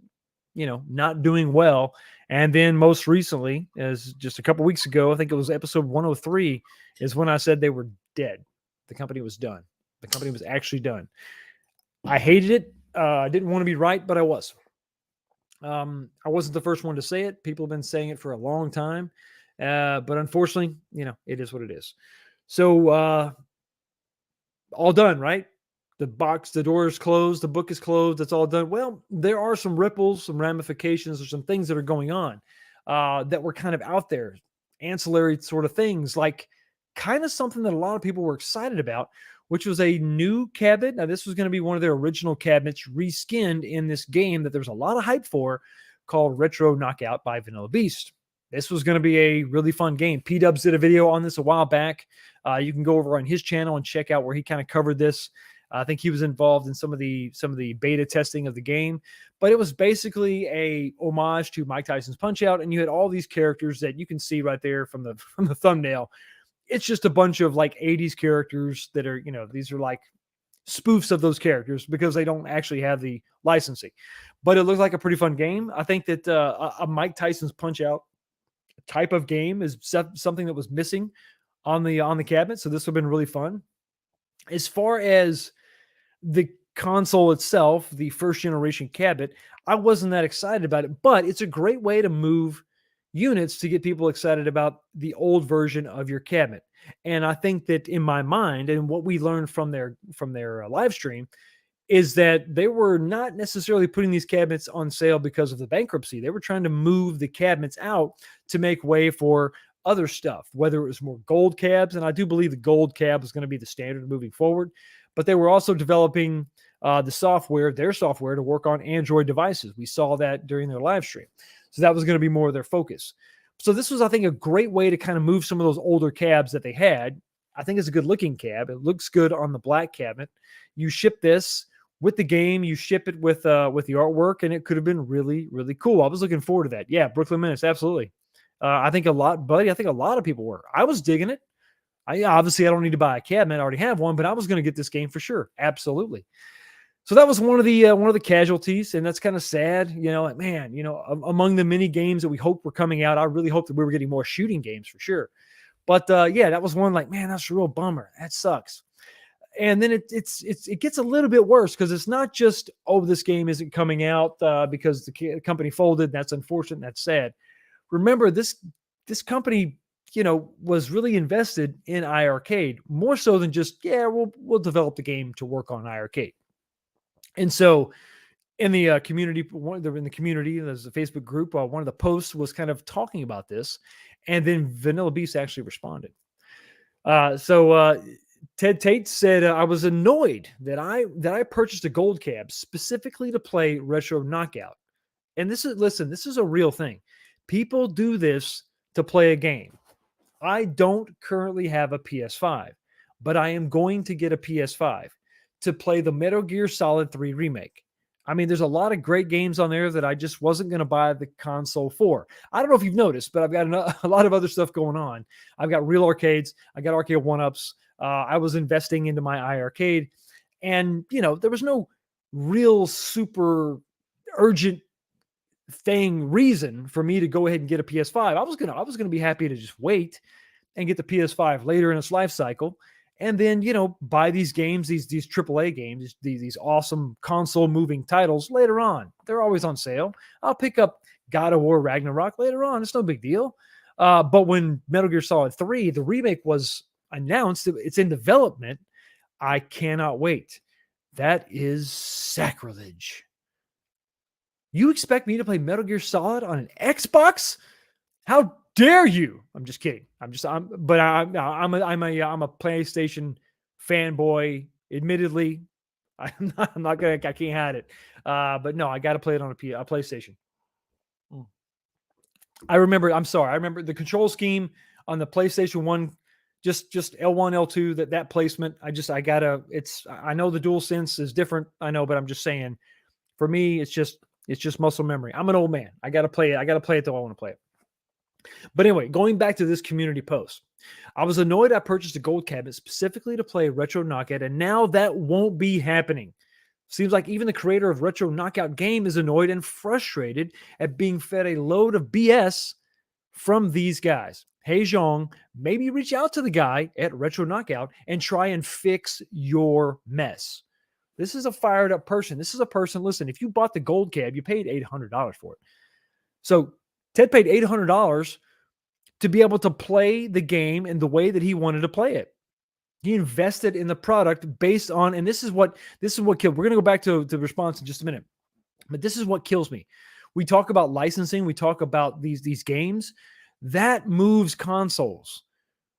not doing well. And then most recently, as just a couple weeks ago, I think it was episode 103, is when I said they were dead. The company was done. The company was actually done. I hated it. I didn't want to be right, but I was. I wasn't the first one to say it. People have been saying it for a long time. But unfortunately, it is what it is. So all done, right? The door is closed, the book is closed, it's all done. Well, there are some ripples, some ramifications, or some things that are going on that were kind of out there, ancillary sort of things, like kind of something that a lot of people were excited about, which was a new cabinet. Now, this was going to be one of their original cabinets reskinned in this game that there's a lot of hype for, called Retro Knockout by Vanilla Beast. This was going to be a really fun game. P-Dubs did a video on this a while back. You can go over on his channel and check out where he kind of covered this. I think he was involved in some of the beta testing of the game, but it was basically a homage to Mike Tyson's Punch-Out, and you had all these characters that you can see right there from the thumbnail. It's just a bunch of like 80s characters that are, these are like spoofs of those characters because they don't actually have the licensing. But it looks like a pretty fun game. I think that a Mike Tyson's Punch-Out type of game is something that was missing on the cabinet. So this would have been really fun. As far as the console itself, the first generation cabinet, I wasn't that excited about it, but it's a great way to move units to get people excited about the old version of your cabinet. And I think that in my mind, and what we learned from their live stream, is that they were not necessarily putting these cabinets on sale because of the bankruptcy. They were trying to move the cabinets out to make way for other stuff, whether it was more gold cabs. And I do believe the gold cab was going to be the standard moving forward, but they were also developing their software to work on Android devices. We saw that during their live stream. So that was going to be more of their focus. So this was, I think, a great way to kind of move some of those older cabs that they had. I think it's a good looking cab. It looks good on the black cabinet. You ship this with the game, you ship it with the artwork, and it could have been really, really cool. I was looking forward to that. Yeah, Brooklyn Menace, absolutely. I think a lot of people were. I was digging it. Obviously, I don't need to buy a cabinet. I already have one, but I was going to get this game for sure. Absolutely. So that was one of the casualties, and that's kind of sad. Man, among the many games that we hope were coming out, I really hope that we were getting more shooting games for sure. But yeah, that was one like, man, that's a real bummer. That sucks. And then it gets a little bit worse because it's not just, oh, this game isn't coming out because the company folded. That's unfortunate. That's sad. Remember, this company, was really invested in iArcade more so than just, yeah, we'll develop the game to work on iArcade. And so in the community, there's a Facebook group. One of the posts was kind of talking about this, and then Vanilla Beast actually responded. So Ted Tate said, I was annoyed that I purchased a gold cab specifically to play Retro Knockout. And this is a real thing. People do this to play a game. I don't currently have a PS5, but I am going to get a PS5 to play the Metal Gear Solid 3 remake. I mean, there's a lot of great games on there that I just wasn't going to buy the console for. I don't know if you've noticed, but I've got a lot of other stuff going on. I've got real arcades. I got Arcade1ups. I was investing into my iArcade, and there was no real super urgent reason for me to go ahead and get a PS5. I was gonna be happy to just wait and get the PS5 later in its life cycle, and then buy these games, these AAA games, these awesome console moving titles later on. They're always on sale. I'll pick up God of War Ragnarok later on. It's no big deal. But when Metal Gear Solid 3, the remake was announced, it's in development, I cannot wait. That is sacrilege. You expect me to play Metal Gear Solid on an Xbox? How dare you? I'm just kidding. I'm a PlayStation fanboy. Admittedly, I can't hide it. But no, I got to play it on a PlayStation. I remember the control scheme on the PlayStation 1, just L1, L2, that placement. I know the DualSense is different. I know, but I'm just saying, for me, it's just muscle memory. I'm an old man. I got to play it. I got to play it though I want to play it. But anyway, going back to this community post, I was annoyed I purchased a gold cabinet specifically to play Retro Knockout, and now that won't be happening. Seems like even the creator of Retro Knockout game is annoyed and frustrated at being fed a load of BS from these guys. Hey, Zhong, maybe reach out to the guy at Retro Knockout and try and fix your mess. This is a fired up person. This is a person, listen, if you bought the gold cab, you paid $800 for it. So Ted paid $800 to be able to play the game in the way that he wanted to play it. He invested in the product based on, and this is what killed. We're going to go back to the response in just a minute, but this is what kills me. We talk about licensing. We talk about these games that moves consoles.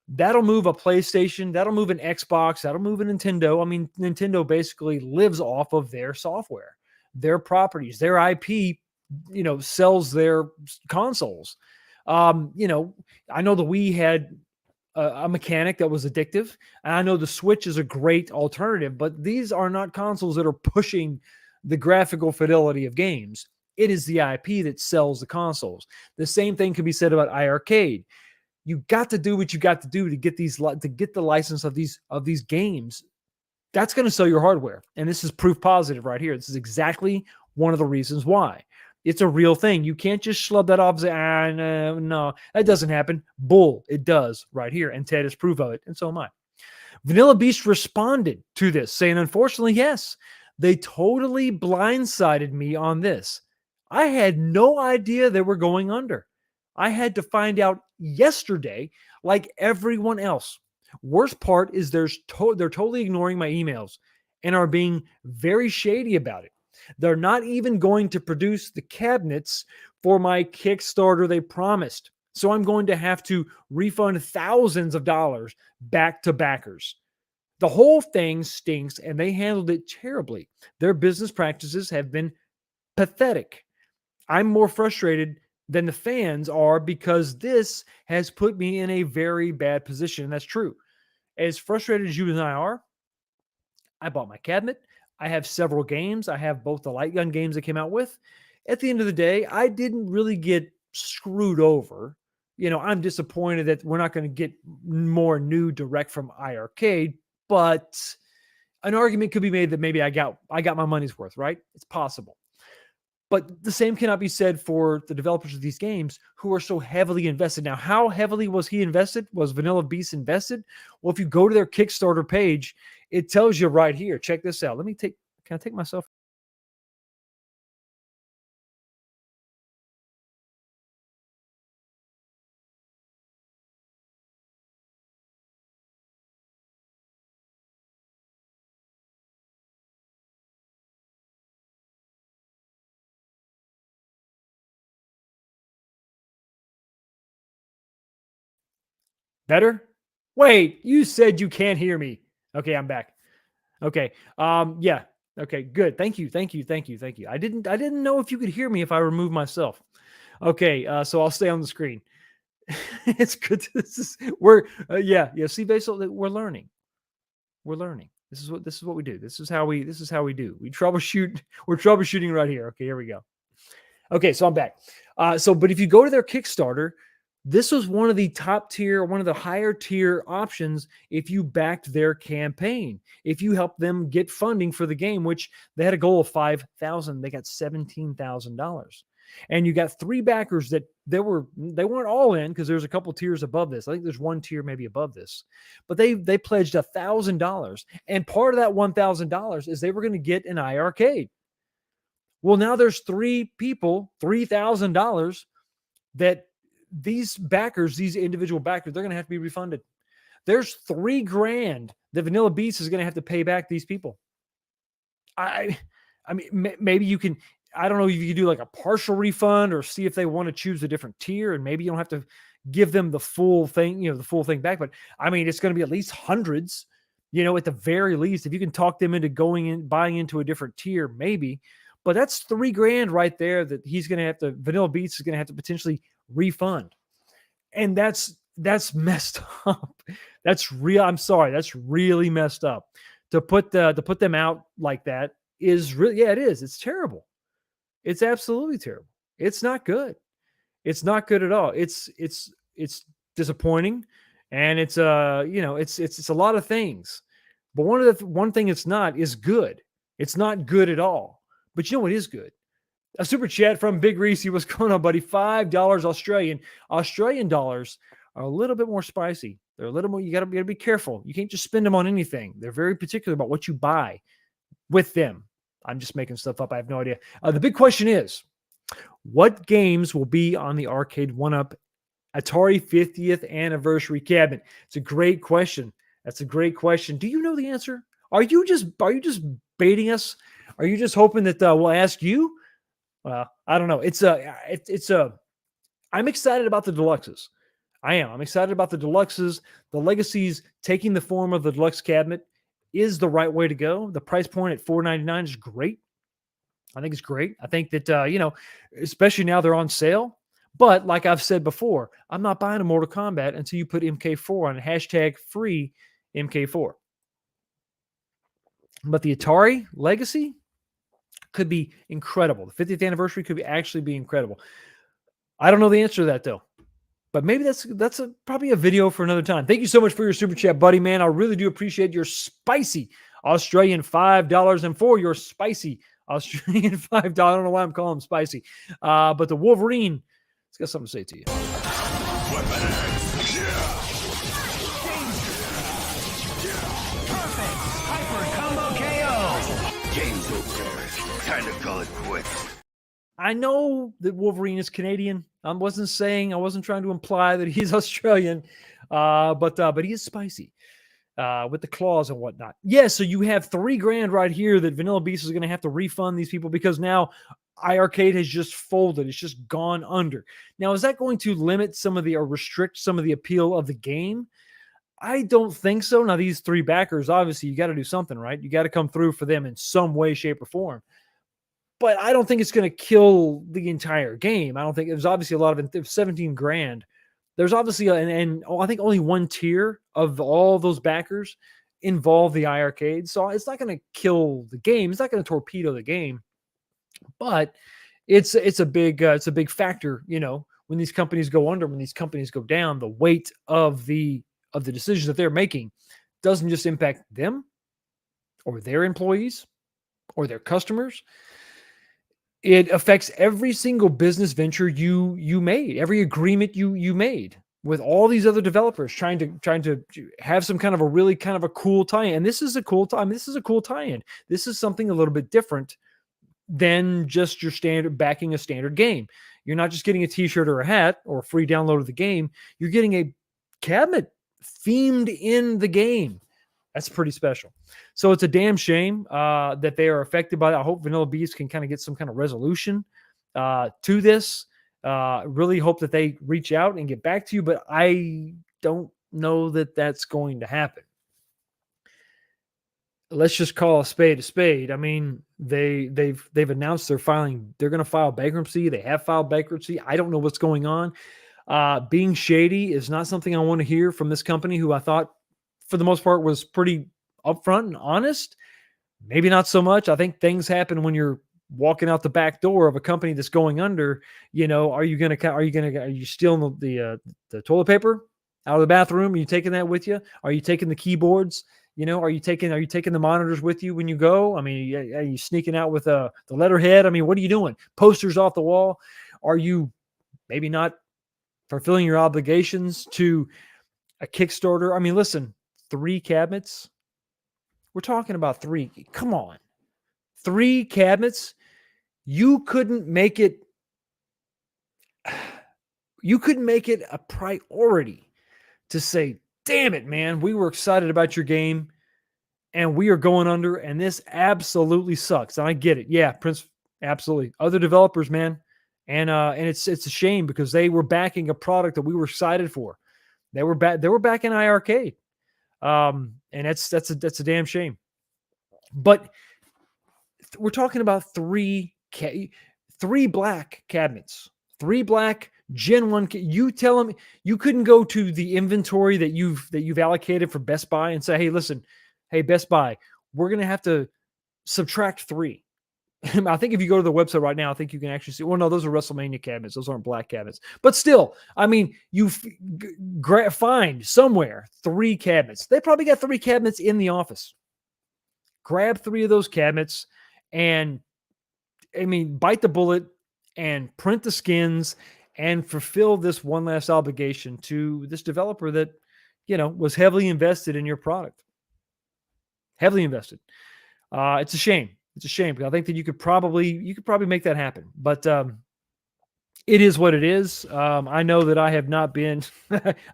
That'll move a PlayStation. That'll move an Xbox. That'll move a Nintendo. I mean, Nintendo basically lives off of their software, their properties, their IP, sells their consoles. I know the Wii had a mechanic that was addictive. And I know the Switch is a great alternative, but these are not consoles that are pushing the graphical fidelity of games. It is the IP that sells the consoles. The same thing can be said about iArcade. You got to do what you got to do to get the license of these games. That's going to sell your hardware. And this is proof positive right here. This is exactly one of the reasons why. It's a real thing. You can't just schlub that off and say, no, that doesn't happen. Bull. It does right here. And Ted is proof of it. And so am I. Vanilla Beast responded to this, saying, unfortunately, yes, they totally blindsided me on this. I had no idea they were going under. I had to find out yesterday, like everyone else. Worst part is they're totally ignoring my emails and are being very shady about it. They're not even going to produce the cabinets for my Kickstarter they promised. So I'm going to have to refund thousands of dollars back to backers. The whole thing stinks and they handled it terribly. Their business practices have been pathetic. I'm more frustrated than the fans are because this has put me in a very bad position. And that's true. As frustrated as you and I are, I bought my cabinet. I have several games. I have both the light gun games that came out with. At the end of the day, I didn't really get screwed over. I'm disappointed that we're not going to get more new direct from iArcade, but an argument could be made that maybe I got my money's worth, right? It's possible. But the same cannot be said for the developers of these games who are so heavily invested. Now, how heavily was he invested? Was Vanilla Beast invested? Well, if you go to their Kickstarter page, it tells you right here. Check this out. Can I take myself? Better? Wait, you said you can't hear me. Okay, I'm back. Okay. Yeah. Okay, good. Thank you. I didn't know if you could hear me if I remove myself. Okay, so I'll stay on the screen. It's good. Yeah. See, basically, we're learning. This is what we do. This is how we do. We troubleshoot. We're troubleshooting right here. Okay, here we go. Okay, so I'm back. But if you go to their Kickstarter, this was one of the top tier, one of the higher tier options if you backed their campaign. If you helped them get funding for the game, which they had a goal of $5,000, they got $17,000. And you got 3 backers that they weren't all in because there's a couple tiers above this. I think there's one tier maybe above this. But they pledged $1,000. And part of that $1,000 is they were going to get an iArcade. Well, now there's 3 people, $3,000 that these backers, these individual backers, they're going to have to be refunded. There's $3,000 that Vanilla Beast is going to have to pay back these people. I mean, maybe you can, I don't know if you can do like a partial refund or see if they want to choose a different tier, and maybe you don't have to give them the full thing, the full thing back. But I mean, it's going to be at least hundreds, at the very least, if you can talk them into buying into a different tier, maybe. But that's $3,000 right there that Vanilla Beast is going to have to potentially refund. And that's messed up. That's real. I'm sorry. That's really messed up. To put them out like that is really, it is. It's terrible. It's absolutely terrible. It's not good. It's not good at all. It's disappointing, and it's a lot of things. But one thing it's not is good. It's not good at all. But you know what is good? A super chat from Big Reese. What's going on, buddy? $5 Australian. Australian dollars are a little bit more spicy. They're a little more, you gotta be careful. You can't just spend them on anything. They're very particular about what you buy with them. I'm just making stuff up. I have no idea. The big question is, what games will be on the Arcade1up Atari 50th anniversary cabinet? It's a great question. That's a great question. Do you know the answer? Are you just baiting us? Are you just hoping that we'll ask you? Well, I don't know. I'm excited about the deluxes. I am. I'm excited about the deluxes. The legacies taking the form of the deluxe cabinet is the right way to go. The price point at $499 is great. I think it's great. I think that, especially now they're on sale. But like I've said before, I'm not buying a Mortal Kombat until you put MK4 on hashtag free MK4. But the Atari legacy could be incredible. The 50th anniversary could actually be incredible. I don't know the answer to that though. But maybe that's probably a video for another time. Thank you so much for your super chat, buddy, man. I really do appreciate your spicy Australian $5 and for your spicy Australian $5. I don't know why I'm calling him spicy. But the Wolverine, it's got something to say to you.
Perfect! Hyper combo KO! Game's over. Time to call it quits.
I know that Wolverine is Canadian. I wasn't trying to imply that he's Australian, but he is spicy with the claws and whatnot. Yeah, so you have $3,000 right here that Vanilla Beast is going to have to refund these people because now iArcade has just folded. It's just gone under. Now, is that going to limit or restrict some of the appeal of the game? I don't think so. Now, these 3 backers, obviously, you got to do something, right? You got to come through for them in some way, shape, or form. But I don't think it's going to kill the entire game. I don't think there's obviously a lot of $17,000. There's obviously I think only one tier of all those backers involve the iArcade. So it's not going to kill the game. It's not going to torpedo the game. But it's a big factor, when these companies go under, when these companies go down, the weight of the decisions that they're making doesn't just impact them or their employees or their customers. It affects every single business venture you made, every agreement you made with all these other developers trying to have some kind of a really kind of a cool tie-in. And this is a cool tie-in. This is a cool tie-in. This is something a little bit different than just your standard backing a standard game. You're not just getting a t-shirt or a hat or a free download of the game. You're getting a cabinet themed in the game. That's pretty special. So it's a damn shame that they are affected by it. I hope Vanilla Beast can kind of get some kind of resolution to this. Really hope that they reach out and get back to you, but I don't know that that's going to happen. Let's just call a spade a spade. I mean, they've announced they're going to file bankruptcy. They have filed bankruptcy. I don't know what's going on. Being shady is not something I want to hear from this company, who I thought for the most part was pretty upfront and honest. Maybe not so much. I think things happen when you're walking out the back door of a company that's going under. Are you stealing the toilet paper out of the bathroom? Are you taking that with you? Are you taking the keyboards? Are you taking the monitors with you when you go? I mean, are you sneaking out with the letterhead? I mean, what are you doing? Posters off the wall? Are you maybe not fulfilling your obligations to a Kickstarter? I mean, listen, 3 cabinets. We're talking about 3. Come on. 3 cabinets. You couldn't make it a priority to say, damn it, man, we were excited about your game and we are going under and this absolutely sucks. And I get it. Yeah, Prince, absolutely. Other developers, man. And it's a shame because they were backing a product that we were excited for. They were backing iArcade. And that's a damn shame. But we're talking about 3 black cabinets, 3 black Gen 1. You tell them you couldn't go to the inventory that you've allocated for Best Buy and say, hey, listen, hey, Best Buy, we're going to have to subtract 3. I think if you go to the website right now, I think you can actually see, well, no, those are WrestleMania cabinets. Those aren't black cabinets. But still, I mean, you find somewhere 3 cabinets. They probably got 3 cabinets in the office. Grab 3 of those cabinets and, I mean, bite the bullet and print the skins and fulfill this one last obligation to this developer that, was heavily invested in your product. Heavily invested. It's a shame. It's a shame because I think that you could probably make that happen, but it is what it is. I know that I have not been,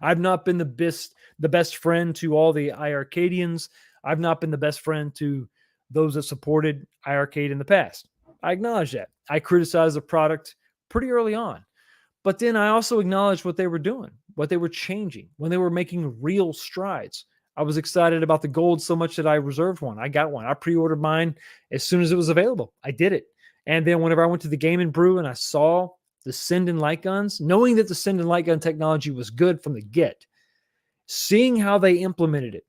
I've not been the best friend to all the iArcadians. I've not been the best friend to those that supported iArcade in the past. I acknowledge that. I criticized the product pretty early on, but then I also acknowledged what they were doing, what they were changing, when they were making real strides. I was excited about the gold so much that I reserved one. I got one. I pre-ordered mine as soon as it was available. I did it. And then whenever I went to the Game and Brew and I saw the Send and Light guns, knowing that the Send and Light gun technology was good from the get, seeing how they implemented it,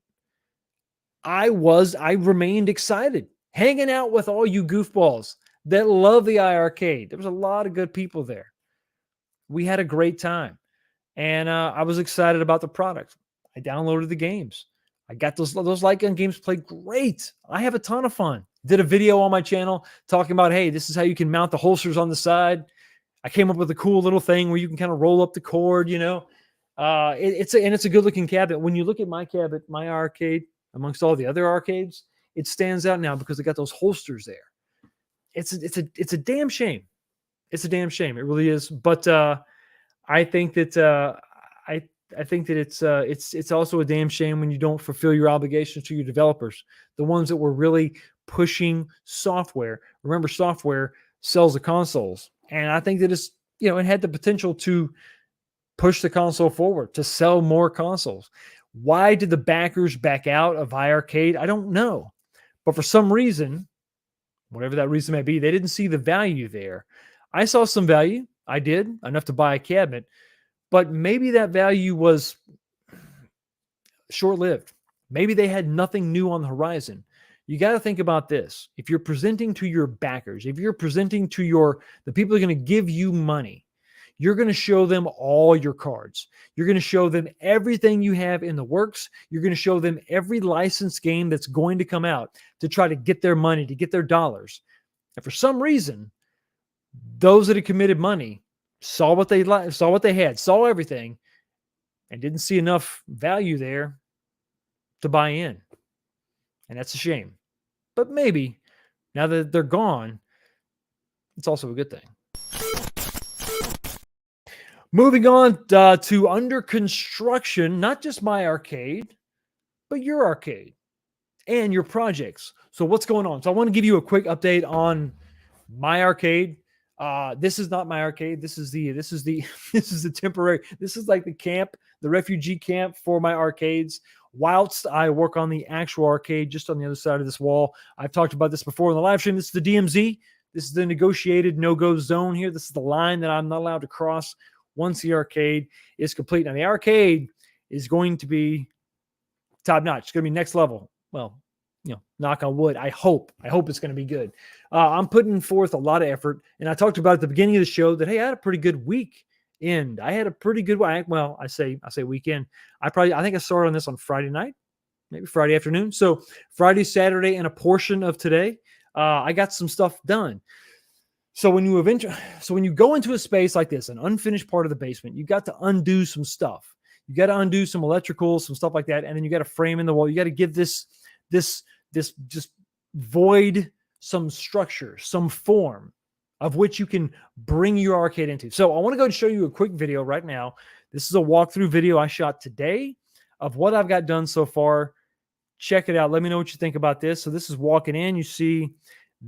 I remained excited. Hanging out with all you goofballs that love the iArcade. There was a lot of good people there. We had a great time. And I was excited about the product. I downloaded the games. I got those light gun games played great. I have a ton of fun Did a video on my channel talking about, hey, this is how you can mount the holsters on the side. I came up with a cool little thing where you can kind of roll up the cord, you know. It's a good looking cabinet. When you look at my cabinet, my arcade, amongst all the other arcades, it stands out now because it got those holsters there. It's a damn shame. It's a damn shame. It really is. But I think that I think that it's also a damn shame when you don't fulfill your obligations to your developers, the ones that were really pushing software. Remember, software sells the consoles, and I think that it's, you know, it had the potential to push the console forward, to sell more consoles. Why did the backers back out of iArcade? I don't know, but for some reason, whatever that reason may be, they didn't see the value there. I saw some value. I did, enough to buy a cabinet, but maybe that value was short-lived. Maybe they had nothing new on the horizon. You got to think about this. If you're presenting to your backers, if you're presenting to the people who are going to give you money, you're going to show them all your cards. You're going to show them everything you have in the works. You're going to show them every licensed game that's going to come out to try to get their money, to get their dollars. And for some reason, those that had committed money saw what they had, saw everything, and didn't see enough value there to buy in. And that's a shame. But maybe now that they're gone, it's also a good thing. Moving on to under construction, not just my arcade, but your arcade and your projects. So what's going on? So I want to give you a quick update on my arcade. This is not my arcade. This is the temporary. This is like the camp, the refugee camp for my arcades. Whilst I work on the actual arcade just on the other side of this wall. I've talked about this before in the live stream. This is the DMZ. This is the negotiated no-go zone here. This is the line that I'm not allowed to cross once the arcade is complete. Now, the arcade is going to be top-notch. It's going to be next level. Well, you know, knock on wood. I hope it's going to be good. I'm putting forth a lot of effort, and I talked about at the beginning of the show that, hey, I had a pretty good weekend. I had a pretty good, well, I say weekend. I think I started on this on Friday night, maybe Friday afternoon. So Friday, Saturday, and a portion of today, I got some stuff done. So when you go into a space like this, an unfinished part of the basement, you got to undo some stuff. You got to undo some electrical, some stuff like that, and then you got to frame in the wall. You got to give this just void some structure, some form of which you can bring your arcade into. So I want to go and show you a quick video right now. This is a walkthrough video I shot today of what I've got done so far. Check it out. Let me know what you think about this. So this is walking in. You see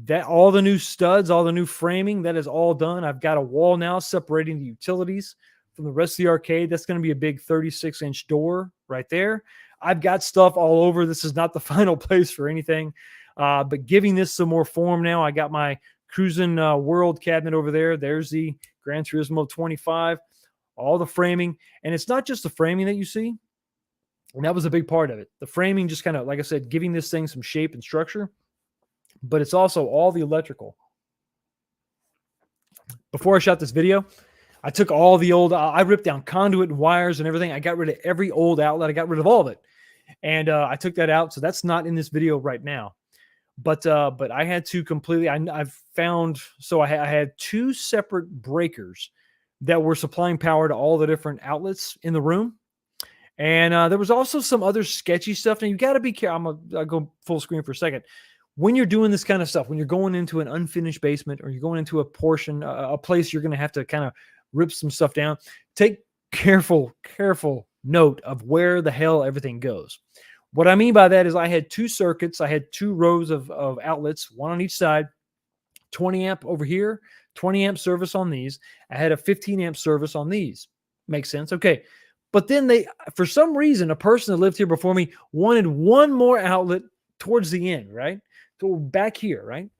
that all the new studs, all the new framing, that is all done. I've got a wall now separating the utilities from the rest of the arcade. That's going to be a big 36-inch door right there. I've got stuff all over. This is not the final place for anything, but giving this some more form now. I got my Cruising World cabinet over there. There's the Gran Turismo 25, all the framing. And it's not just the framing that you see. And that was a big part of it. The framing just kind of, like I said, giving this thing some shape and structure. But it's also all the electrical. Before I shot this video, I took all the old, I ripped down conduit and wires and everything. I got rid of every old outlet. I got rid of all of it. And I took that out. So that's not in this video right now. But I had to completely, I've found, so I had two separate breakers that were supplying power to all the different outlets in the room. And there was also some other sketchy stuff. Now you got to be careful. I'll go full screen for a second. When you're doing this kind of stuff, when you're going into an unfinished basement or you're going into a portion, a place you're going to have to kind of rip some stuff down, take careful note of where the hell everything goes. What I mean by that is I had two circuits. I had two rows of outlets, one on each side, 20 amp over here, 20 amp service on these. I had a 15 amp service on these. Makes sense? Okay. But then for some reason, a person that lived here before me wanted one more outlet towards the end, right? So back here, right?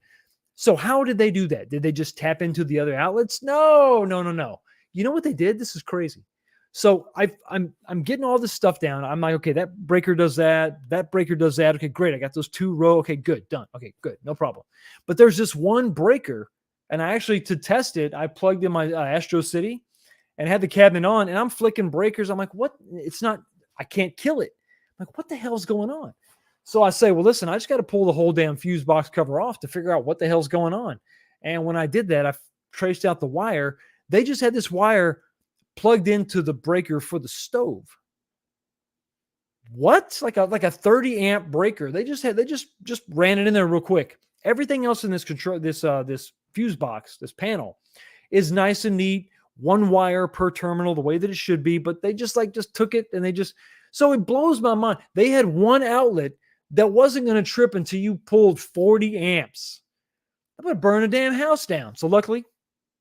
So how did they do that? Did they just tap into the other outlets? No. You know what they did? This is crazy. So I'm getting all this stuff down. I'm like, okay, that breaker does that. That breaker does that. Okay, great. I got those two row. Okay, good. Done. Okay, good. No problem. But there's this one breaker. And I actually, to test it, I plugged in my Astro City and had the cabinet on. And I'm flicking breakers. I'm like, what? It's not, I can't kill it. I'm like, what the hell's going on? So I say, well, listen, I just got to pull the whole damn fuse box cover off to figure out what the hell's going on. And when I did that, I traced out the wire. They just had this wire plugged into the breaker for the stove. What? Like a 30 amp breaker. They just ran it in there real quick. Everything else in this this fuse box, this panel, is nice and neat. One wire per terminal, the way that it should be, but they just took it and so it blows my mind. They had one outlet that wasn't going to trip until you pulled 40 amps. I'm going to burn a damn house down. So luckily,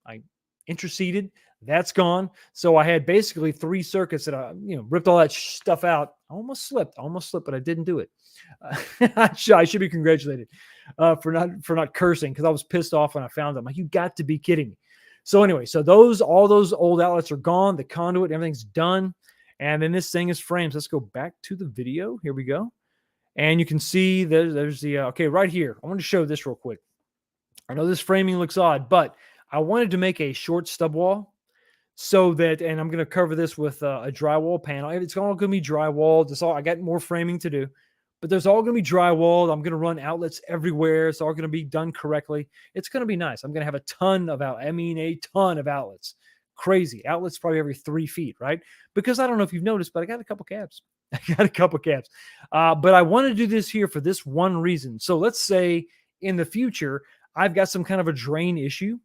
I interceded. That's gone. So I had basically 3 circuits that I, ripped all that stuff out. I almost slipped, but I didn't do it. I should be congratulated for not cursing, because I was pissed off when I found them. Like, you got to be kidding me. So anyway, so all those old outlets are gone. The conduit, everything's done. And then this thing is framed. Let's go back to the video. Here we go. And you can see there's the, okay, right here. I want to show this real quick. I know this framing looks odd, but I wanted to make a short stub wall so that, and I'm going to cover this with a drywall panel. It's all going to be drywalled. I got more framing to do, but there's all going to be drywalled. I'm going to run outlets everywhere. It's all going to be done correctly. It's going to be nice. I'm going to have a ton of outlets. Crazy outlets, probably every 3 feet, right? Because I don't know if you've noticed, but I got a couple cabs. But I want to do this here for this one reason. So let's say in the future, I've got some kind of a drain issue.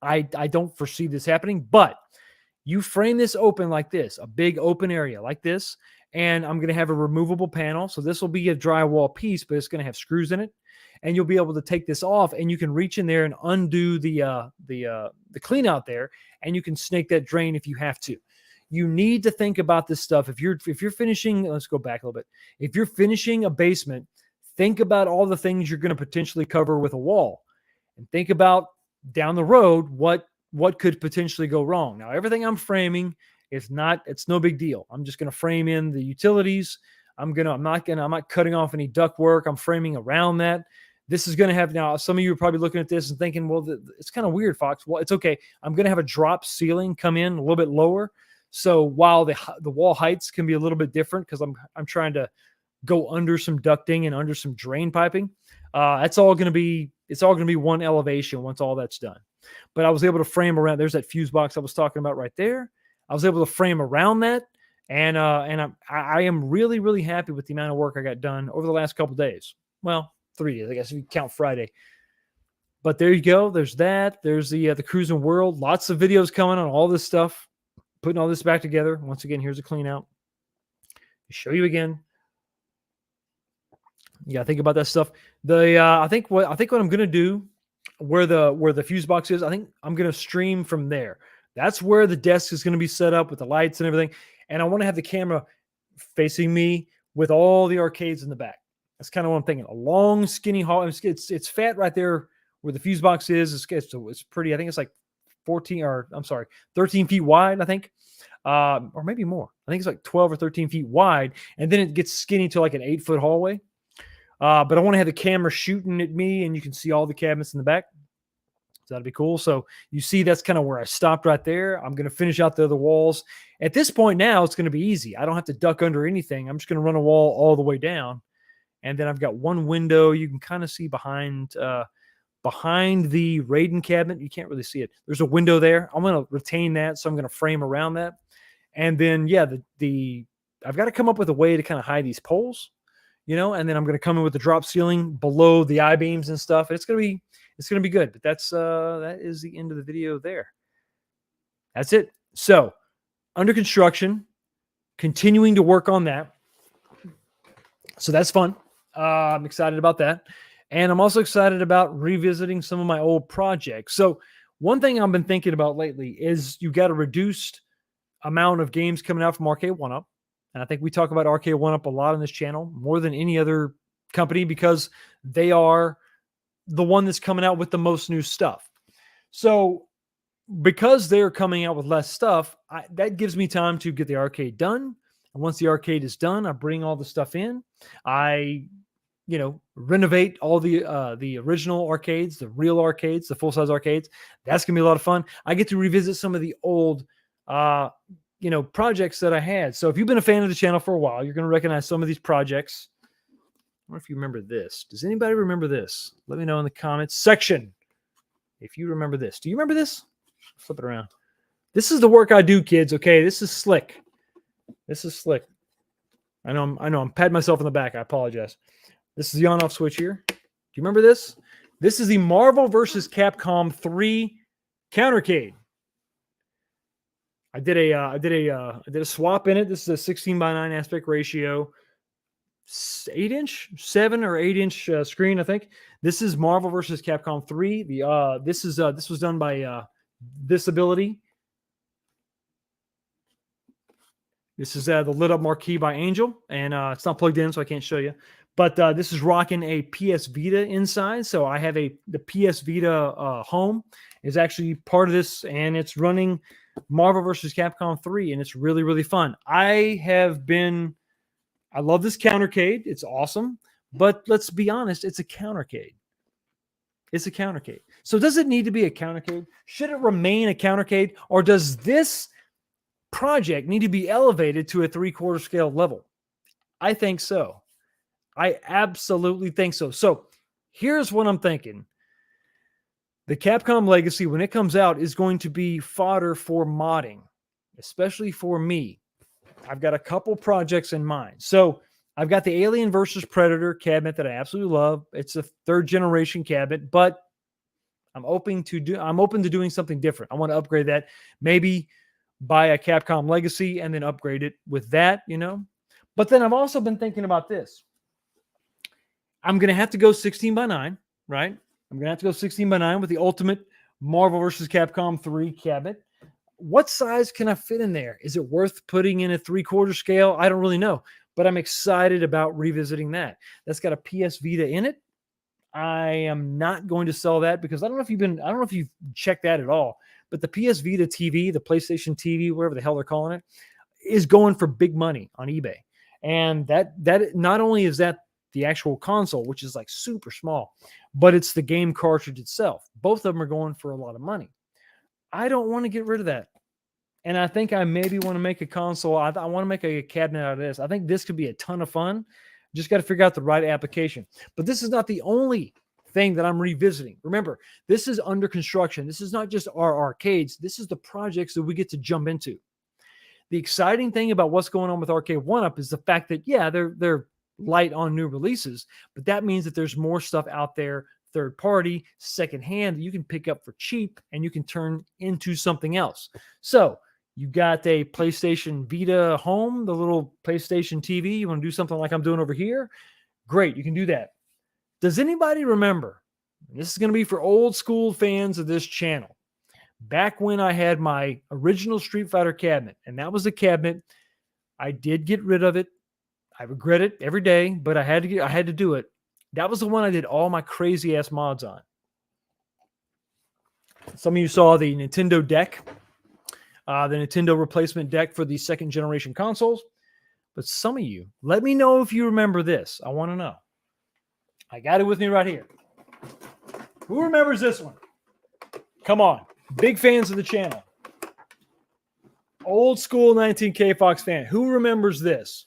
I don't foresee this happening, but you frame this open like this, a big open area like this, and I'm going to have a removable panel. So this will be a drywall piece, but it's going to have screws in it, and you'll be able to take this off, and you can reach in there and undo the clean out there, and you can snake that drain if you have to. You need to think about this stuff. If you're finishing, let's go back a little bit. If you're finishing a basement, think about all the things you're going to potentially cover with a wall, and think about down the road what could potentially go wrong. Now, everything I'm framing it's no big deal. I'm just going to frame in the utilities. I'm not cutting off any duct work. I'm framing around that. This is going to have, now some of you are probably looking at this and thinking, well, it's kind of weird, Fox. Well, it's okay. I'm going to have a drop ceiling come in a little bit lower. So while the wall heights can be a little bit different, because I'm trying to go under some ducting and under some drain piping, it's all going to be one elevation once all that's done. But I was able to frame around. There's that fuse box I was talking about right there. I was able to frame around that, and I am really, really happy with the amount of work I got done over the last couple of days. Well, 3 days, I guess, if you count Friday. But there you go. There's that. There's the Cruising World. Lots of videos coming on all this stuff. Putting all this back together. Once again, here's a clean out. Show you again. You gotta think about that stuff. I think what I'm gonna do, where the fuse box is, I think I'm gonna stream from there. That's where the desk is gonna be set up with the lights and everything. And I want to have the camera facing me with all the arcades in the back. That's kind of what I'm thinking. A long, skinny hall. It's fat right there where the fuse box is. It's pretty. I think it's like 13 feet wide, I think. Or maybe more. I think it's like 12 or 13 feet wide. And then it gets skinny to like an 8-foot hallway. But I want to have the camera shooting at me, and you can see all the cabinets in the back. So that'd be cool. So you see, that's kind of where I stopped right there. I'm going to finish out the other walls. At this point now, it's going to be easy. I don't have to duck under anything. I'm just going to run a wall all the way down. And then I've got one window. You can kind of see behind the Raiden cabinet. You can't really see it. There's a window there. I'm going to retain that. So I'm going to frame around that. And then, yeah, I've got to come up with a way to kind of hide these poles, and then I'm going to come in with the drop ceiling below the I-beams and stuff. It's going to be good. But that is the end of the video there. That's it. So under construction, continuing to work on that. So that's fun. I'm excited about that. And I'm also excited about revisiting some of my old projects. So one thing I've been thinking about lately is you've got a reduced amount of games coming out from Arcade1up. And I think we talk about Arcade1up a lot on this channel, more than any other company, because they are the one that's coming out with the most new stuff. So because they're coming out with less stuff, that gives me time to get the arcade done. And once the arcade is done, I bring all the stuff in. I renovate all the original arcades, the real arcades, the full-size arcades. That's going to be a lot of fun. I get to revisit some of the old projects that I had. So if you've been a fan of the channel for a while, you're going to recognize some of these projects. wonder if you remember this. Does anybody remember this? Let me know in the comments section if you remember this. Do you remember this? Flip it around. This is the work I do, kids. Okay, this is slick. This is slick. I know. I'm patting myself on the back. I apologize. This is the on-off switch here. Do you remember this? This is the Marvel vs. Capcom 3 Countercade. I did a swap in it. This is a 16:9 aspect ratio, 8-inch, 7 or 8-inch screen, I think. This is Marvel vs. Capcom 3. This was done by Disability. This is the lit up marquee by Angel, and it's not plugged in, so I can't show you. But this is rocking a PS Vita inside. So I have the PS Vita home is actually part of this, and it's running Marvel vs. Capcom 3, and it's really, really fun. I love this countercade. It's awesome. But let's be honest, it's a countercade. It's a countercade. So does it need to be a countercade? Should it remain a countercade? Or does this project need to be elevated to a 3/4 scale level? I think so. I absolutely think so. So here's what I'm thinking. The Capcom Legacy, when it comes out, is going to be fodder for modding, especially for me. I've got a couple projects in mind. So I've got the Alien versus Predator cabinet that I absolutely love. It's a 3rd generation cabinet, but I'm open to doing something different. I want to upgrade that. Maybe buy a Capcom Legacy and then upgrade it with that, But then I've also been thinking about this. I'm going to have to go 16:9, right? I'm going to have to go 16:9 with the ultimate Marvel vs. Capcom 3 cabinet. What size can I fit in there? Is it worth putting in a 3/4 scale? I don't really know, but I'm excited about revisiting that. That's got a PS Vita in it. I am not going to sell that because I don't know if you've checked that at all, but the PS Vita TV, the PlayStation TV, whatever the hell they're calling it, is going for big money on eBay. And that not only is that the actual console, which is like super small, but it's the game cartridge itself. Both of them are going for a lot of money. I don't want to get rid of that. And I think I maybe want to make a console. I want to make a cabinet out of this. I think this could be a ton of fun. Just got to figure out the right application. But this is not the only thing that I'm revisiting. Remember, this is under construction. This is not just our arcades. This is the projects that we get to jump into. The exciting thing about what's going on with Arcade1up is the fact that, yeah, they're light on new releases, but that means that there's more stuff out there, third party, secondhand, that you can pick up for cheap and you can turn into something else. So you got a PlayStation Vita home, the little PlayStation TV. You want to do something like I'm doing over here? Great, you can do that. Does anybody remember? This is going to be for old school fans of this channel. Back when I had my original Street Fighter cabinet, and that was the cabinet, I did get rid of it. I regret it every day, but I had to do it. That was the one I did all my crazy ass mods on. Some of you saw the Nintendo deck, the Nintendo replacement deck for the 2nd generation consoles. But some of you, let me know if you remember this. I want to know. I got it with me right here. Who remembers this one? Come on. Big fans of the channel. Old school 19K Fox fan. Who remembers this?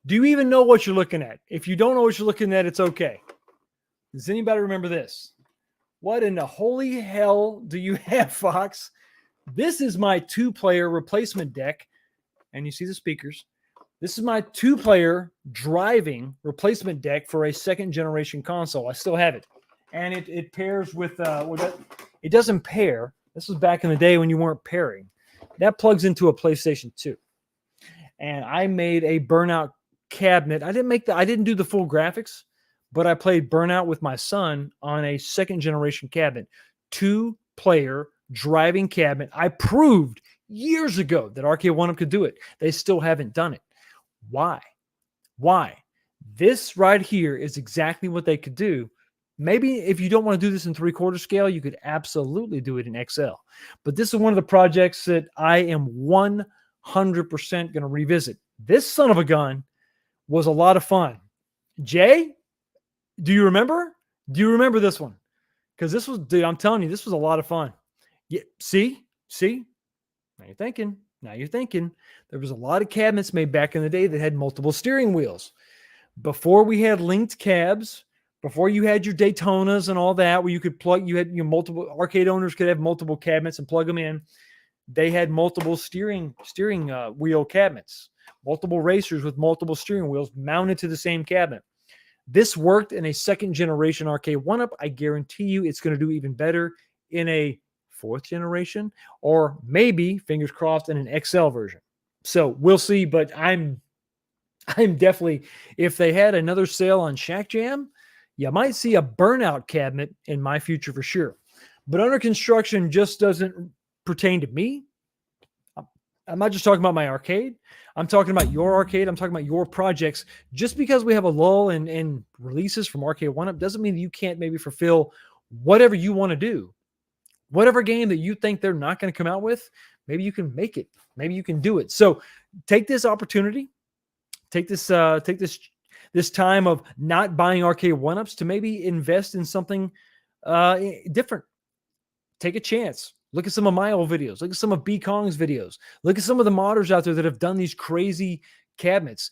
Do you even know what you're looking at? If you don't know what you're looking at, it's okay. Does anybody remember this? What in the holy hell do you have, Fox? This is my 2-player replacement deck. And you see the speakers. This is my 2-player driving replacement deck for a 2nd generation console. I still have it. And it pairs with, it doesn't pair. This was back in the day when you weren't pairing. That plugs into a PlayStation 2. And I made a Burnout cabinet. I didn't do the full graphics, but I played Burnout with my son on a 2nd generation cabinet. 2-player driving cabinet. I proved years ago that Arcade1up could do it. They still haven't done it. Why? This right here is exactly what they could do. Maybe if you don't want to do this in 3/4 scale, you could absolutely do it in XL. But this is one of the projects that I am 100% going to revisit. This son of a gun was a lot of fun. Jay, do you remember? Do you remember this one? Because this was, dude, I'm telling you, this was a lot of fun. Yeah, see? Now you're thinking. There was a lot of cabinets made back in the day that had multiple steering wheels. Before we had linked cabs, before you had your Daytonas and all that, where you could plug, you had multiple arcade owners could have multiple cabinets and plug them in. They had multiple steering wheel cabinets, multiple racers with multiple steering wheels mounted to the same cabinet. This worked in a second generation Arcade1up. I guarantee you it's going to do even better in a fourth generation, or maybe, fingers crossed, in an XL version. So we'll see, but I'm definitely, if they had another sale on Shack Jam, you might see a burnout cabinet in my future for sure. But under construction just doesn't pertain to me. I'm not just talking about my arcade. I'm talking about your arcade. I'm talking about your projects. Just because we have a lull in releases from Arcade1up doesn't mean that you can't maybe fulfill whatever you want to do. Whatever game that you think they're not going to come out with, maybe you can make it. Maybe you can do it. So take this opportunity. Take this time of not buying Arcade1ups to maybe invest in something different. Take a chance. Look at some of my old videos. Look at some of B Kong's videos. Look at some of the modders out there that have done these crazy cabinets.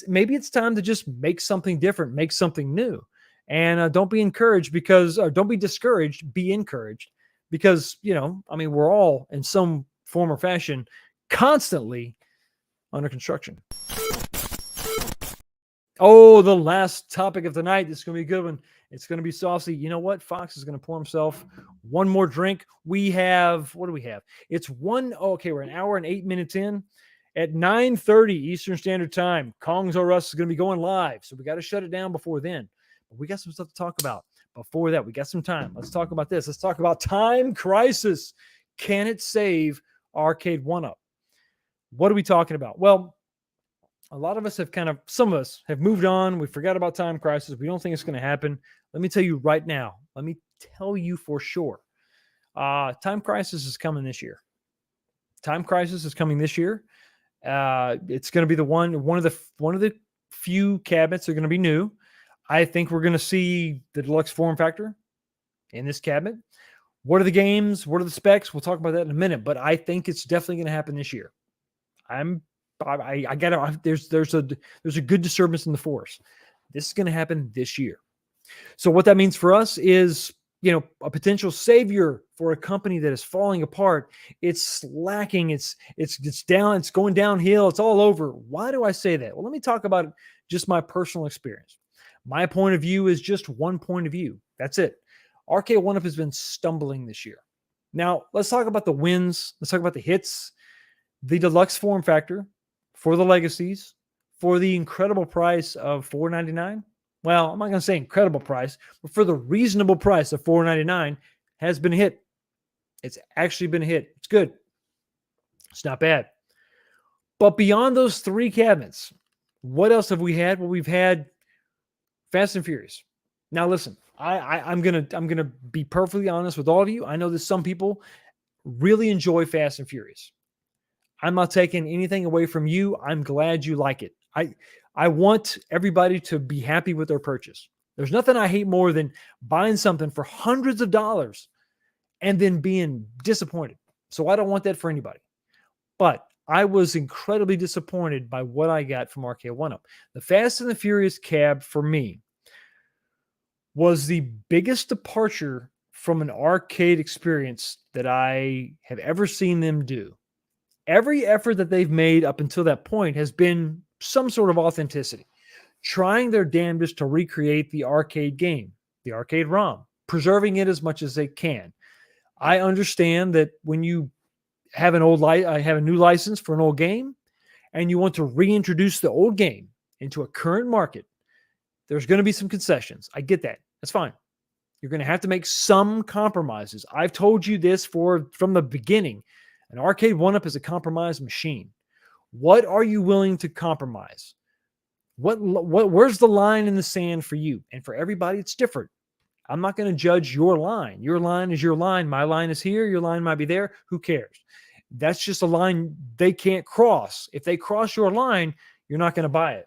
Maybe it's time to just make something different, make something new, and don't be encouraged don't be discouraged. Be encouraged because we're all in some form or fashion constantly under construction. Oh, the last topic of the night. This is going to be a good one. It's going to be saucy. You know what? Fox is going to pour himself one more drink. What do we have? We're an hour and 8 minutes in. At 9:30 Eastern Standard Time, Kongs R Us is going to be going live. So we got to shut it down before then. But we got some stuff to talk about. Before that, we got some time. Let's talk about this. Let's talk about Time Crisis. Can it save Arcade1up? What are we talking about? Well, a lot of us some of us have moved on. We forgot about Time Crisis. We don't think it's going to happen. Let me tell you right now. Let me tell you for sure. Time Crisis is coming this year. Time Crisis is coming this year. It's going to be one of the few cabinets that are going to be new. I think we're going to see the deluxe form factor in this cabinet. What are the games? What are the specs? We'll talk about that in a minute. But I think it's definitely going to happen this year. There's a good disturbance in the force. This is going to happen this year. So what that means for us is, a potential savior for a company that is falling apart. It's slacking. It's down. It's going downhill. It's all over. Why do I say that? Well, let me talk about just my personal experience. My point of view is just one point of view. That's it. Arcade1up has been stumbling this year. Now, let's talk about the wins. Let's talk about the hits. The deluxe form factor for the legacies, for the incredible price of $4.99. Well, I'm not going to say incredible price, but for the reasonable price of $4.99 has been a hit. It's actually been a hit. It's good. It's not bad. But beyond those three cabinets, what else have we had? Well, we've had Fast and Furious. Now, listen, I'm gonna be perfectly honest with all of you. I know that some people really enjoy Fast and Furious. I'm not taking anything away from you. I'm glad you like it. I want everybody to be happy with their purchase. There's nothing I hate more than buying something for hundreds of dollars and then being disappointed. So I don't want that for anybody. But I was incredibly disappointed by what I got from Arcade1up. The Fast and the Furious cab for me was the biggest departure from an arcade experience that I have ever seen them do. Every effort that they've made up until that point has been some sort of authenticity, trying their damnedest to recreate the arcade game, the arcade ROM, preserving it as much as they can. I understand that when you have have a new license for an old game and you want to reintroduce the old game into a current market, there's going to be some concessions. I get that. That's fine. You're going to have to make some compromises. I've told you this from the beginning. An Arcade1up is a compromise machine. What are you willing to compromise? Where's the line in the sand for you? And for everybody, it's different. I'm not going to judge your line. Your line is your line. My line is here. Your line might be there. Who cares? That's just a line they can't cross. If they cross your line, you're not going to buy it.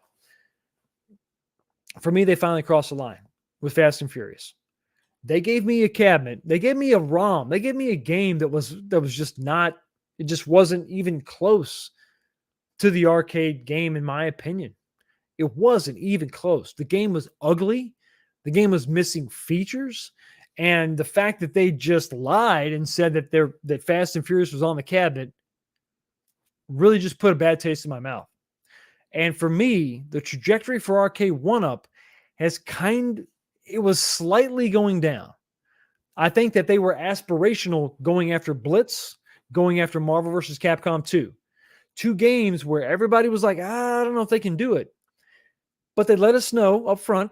For me, they finally crossed the line with Fast and Furious. They gave me a cabinet. They gave me a ROM. They gave me a game that was just not, it just wasn't even close to the arcade game, in my opinion. It wasn't even close. The game was ugly. The game was missing features. And the fact that they just lied and said that Fast and Furious was on the cabinet really just put a bad taste in my mouth. And for me, the trajectory for Arcade1up it was slightly going down. I think that they were aspirational going after Blitz, going after Marvel vs. Capcom 2. Two games where everybody was like, I don't know if they can do it. But they let us know up front,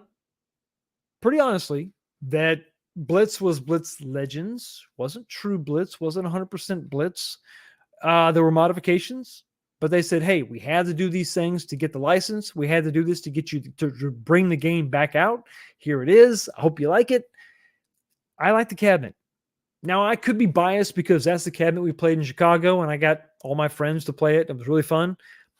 pretty honestly, that Blitz was Blitz Legends, wasn't true Blitz, wasn't 100% Blitz. There were modifications, but they said, hey, we had to do these things to get the license. We had to do this to get you to bring the game back out. Here it is. I hope you like it. I like the cabinet. Now, I could be biased because that's the cabinet we played in Chicago, and I got all my friends to play it. It was really fun.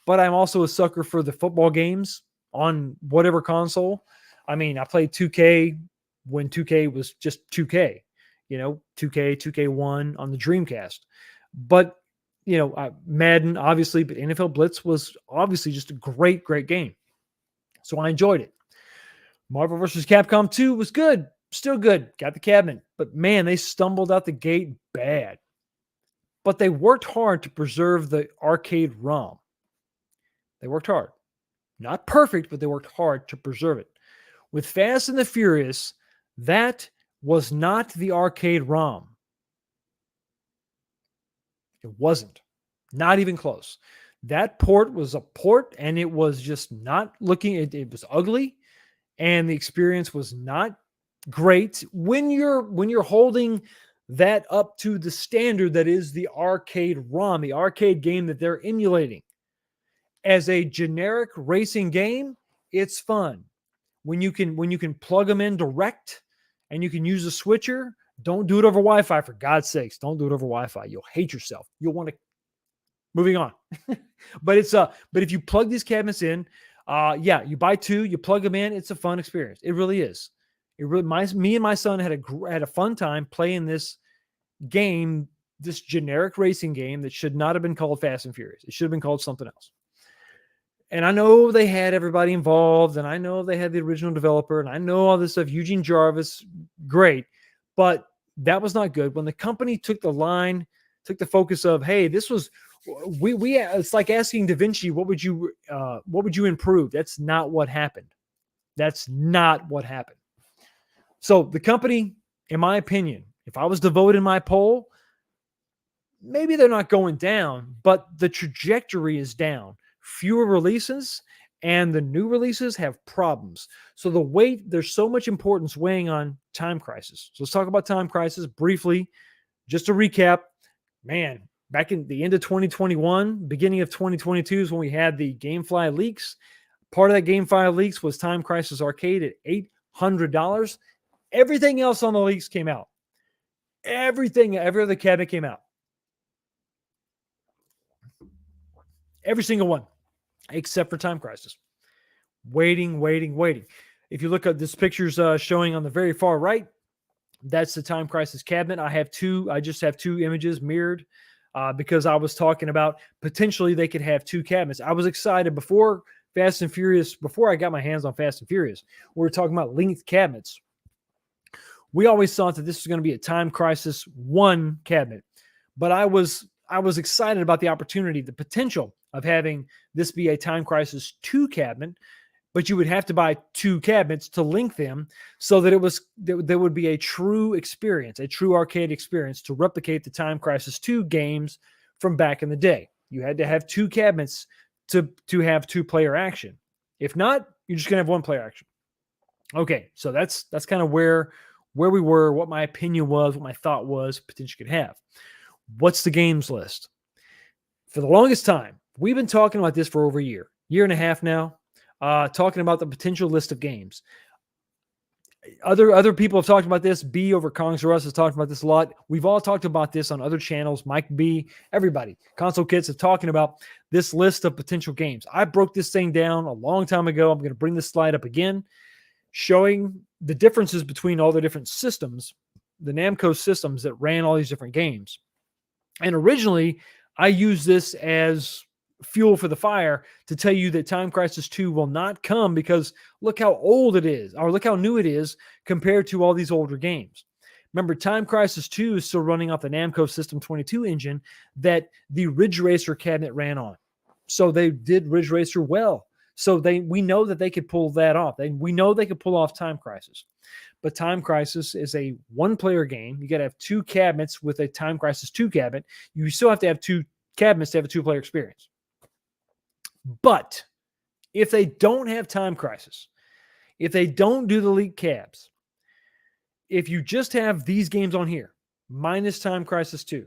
But I'm also a sucker for the football games on whatever console. I mean, I played 2K when 2K was just 2K, 2K, 2K1 on the Dreamcast. But, Madden, obviously, but NFL Blitz was obviously just a great, great game. So I enjoyed it. Marvel vs. Capcom 2 was good. Still good. Got the cabinet. But, man, they stumbled out the gate bad. But they worked hard to preserve the arcade ROM. They worked hard. Not perfect, but they worked hard to preserve it. With Fast and the Furious, that was not the arcade ROM. It wasn't. Not even close. That port was a port, and it was just not looking, it was ugly, and the experience was not great. When you're holding that up to the standard that is the arcade ROM, the arcade game that they're emulating. As a generic racing game, it's fun. When you can plug them in direct and you can use a switcher, don't do it over Wi-Fi, for God's sakes. Don't do it over Wi-Fi. You'll hate yourself. You'll want to. Moving on. But if you plug these cabinets in, you buy two, you plug them in, it's a fun experience. It really is. Me and my son had a fun time playing this game, this generic racing game that should not have been called Fast and Furious. It should have been called something else. And I know they had everybody involved, and I know they had the original developer, and I know all this stuff. Eugene Jarvis, great, but that was not good. When the company took the focus of, hey, this was it's like asking Da Vinci, what would you improve? That's not what happened. That's not what happened. So the company, in my opinion, if I was to vote in my poll, maybe they're not going down, but the trajectory is down. Fewer releases, and the new releases have problems. So there's so much importance weighing on Time Crisis. So let's talk about Time Crisis briefly. Just to recap, man, back in the end of 2021, beginning of 2022 is when we had the GameFly leaks. Part of that GameFly leaks was Time Crisis Arcade at $800. Everything else on the leaks came out. Every other cabinet came out. Every single one, except for Time Crisis. Waiting. If you look at this picture's showing on the very far right, that's the Time Crisis cabinet. I just have two images mirrored because I was talking about potentially they could have two cabinets. I was excited before I got my hands on Fast and Furious. We were talking about linked cabinets. We always thought that this was going to be a Time Crisis 1 cabinet, but I was excited about the opportunity, the potential of having this be a Time Crisis 2 cabinet, but you would have to buy two cabinets to link them so that there would be a true experience, a true arcade experience to replicate the Time Crisis 2 games from back in the day. You had to have two cabinets to have two-player action. If not, you're just going to have one-player action. Okay, so that's kind of where we were, what my opinion was, what my thought was, potentially could have. What's the games list? For the longest time, we've been talking about this for over a year and a half now, talking about the potential list of games. Other people have talked about this. B over Kongs R Us has talked about this a lot. We've all talked about this on other channels. Mike B, everybody, Console Kids are talking about this list of potential games. I broke this thing down a long time ago. I'm going to bring this slide up again, showing the differences between all the different systems, the Namco systems that ran all these different games. And originally, I used this as fuel for the fire to tell you that Time Crisis 2 will not come, because look how old it is, or look how new it is compared to all these older games. Remember, Time Crisis 2 is still running off the Namco System 22 engine that the Ridge Racer cabinet ran on. So they did Ridge Racer well. So we know that they could pull that off. We know they could pull off Time Crisis. But Time Crisis is a one-player game. You got to have 2 cabinets with a Time Crisis 2 cabinet. You still have to have 2 cabinets to have a 2-player experience. But if they don't have Time Crisis, if they don't do the leaked cabs, if you just have these games on here, minus Time Crisis 2,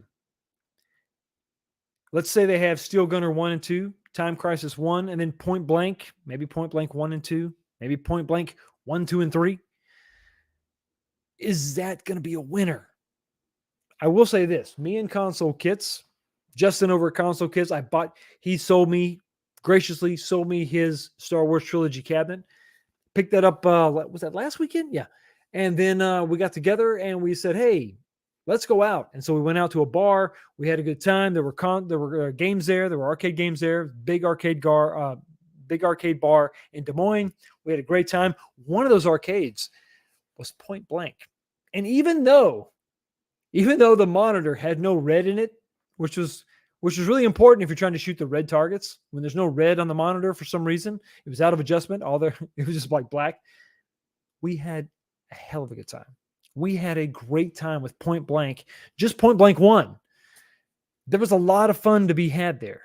let's say they have Steel Gunner 1 and 2, Time Crisis 1, and then Point Blank, maybe Point Blank 1 and 2, maybe Point Blank 1, 2, and 3. Is that going to be a winner? I will say this. Me and Console Kits, Justin over at Console Kits, he graciously sold me his Star Wars Trilogy cabinet. Picked that up, was that last weekend? Yeah. And then we got together and we said, hey, let's go out. And so we went out to a bar. We had a good time. There were games there. There were arcade games there. Big arcade bar in Des Moines. We had a great time. One of those arcades was Point Blank. And even though the monitor had no red in it, which was really important if you're trying to shoot the red targets, when there's no red on the monitor for some reason, it was out of adjustment. It was just like black. We had a hell of a good time. We had a great time with Point Blank, just Point Blank 1. There was a lot of fun to be had there.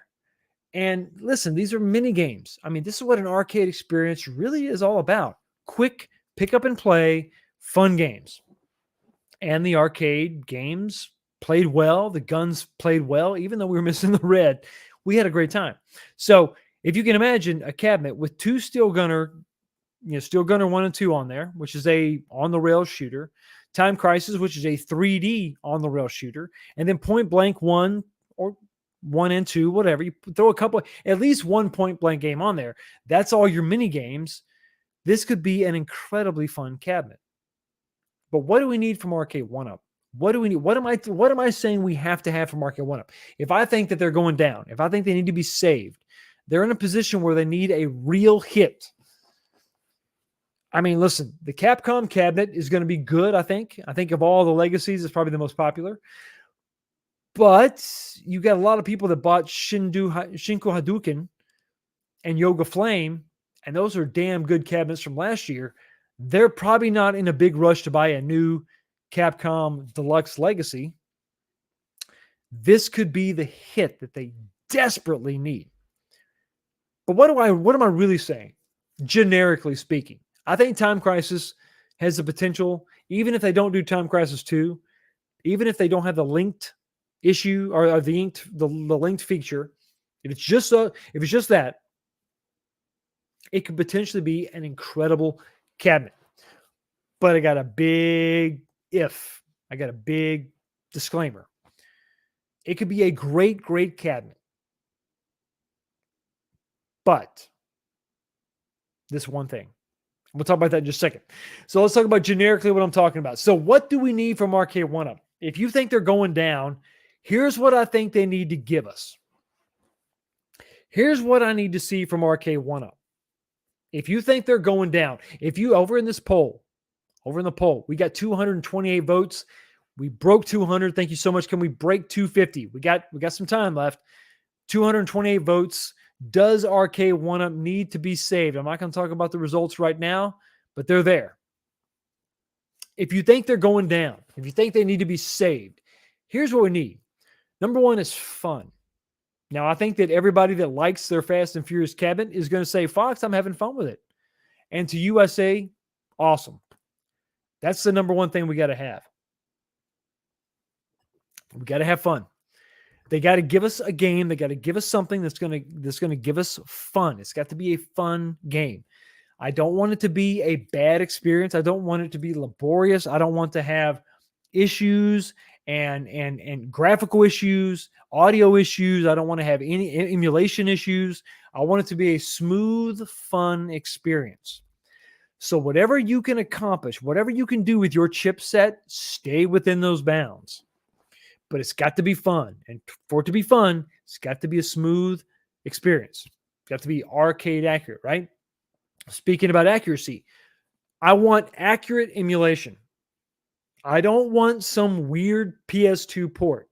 And listen, these are mini games. I mean, this is what an arcade experience really is all about. Quick pick up and play, fun games. And the arcade games played well. The guns played well, even though we were missing the red. We had a great time. So if you can imagine a cabinet with 2 Steel Gunner 1 and 2 on there, which is a on-the-rail shooter, Time Crisis, which is a 3D on-the-rail shooter, and then Point Blank 1 or 1 and 2, whatever. You throw at least one Point Blank game on there. That's all your mini games. This could be an incredibly fun cabinet. But what do we need from Arcade1up? What do we need? What am I saying we have to have from Arcade1up? If I think that they're going down, if I think they need to be saved, they're in a position where they need a real hit. I mean, listen, the Capcom cabinet is going to be good, I think. I think of all the legacies, it's probably the most popular. But you got a lot of people that bought Shinku Hadouken and Yoga Flame, and those are damn good cabinets from last year. They're probably not in a big rush to buy a new Capcom Deluxe Legacy. This could be the hit that they desperately need. But what am I really saying? Generically speaking, I think Time Crisis has the potential, even if they don't do Time Crisis 2, even if they don't have the linked issue or the linked feature, if it's just that, it could potentially be an incredible cabinet. But I got a big disclaimer. It could be a great, great cabinet. But this one thing. We'll talk about that in just a second. So let's talk about generically what I'm talking about. So what do we need from Arcade1up? If you think they're going down, here's what I think they need to give us. Here's what I need to see from Arcade1up. If you think they're going down, if you over in the poll, we got 228 votes. We broke 200. Thank you so much. Can we break 250? We got some time left. 228 votes. Does Arcade1up need to be saved? I'm not going to talk about the results right now, but they're there. If you think they're going down, if you think they need to be saved, here's what we need. Number one is fun. Now, I think that everybody that likes their Fast and Furious cabinet is going to say, Fox, I'm having fun with it. And to USA, awesome. That's the number one thing we got to have. We got to have fun. They got to give us a game. They got to give us something that's going to give us fun. It's got to be a fun game. I don't want it to be a bad experience. I don't want it to be laborious. I don't want to have issues and graphical issues, audio issues. I don't want to have any emulation issues. I want it to be a smooth, fun experience. So whatever you can accomplish, whatever you can do with your chipset, stay within those bounds. But it's got to be fun. And for it to be fun, it's got to be a smooth experience. It's got to be arcade accurate, right? Speaking about accuracy, I want accurate emulation. I don't want some weird PS2 port.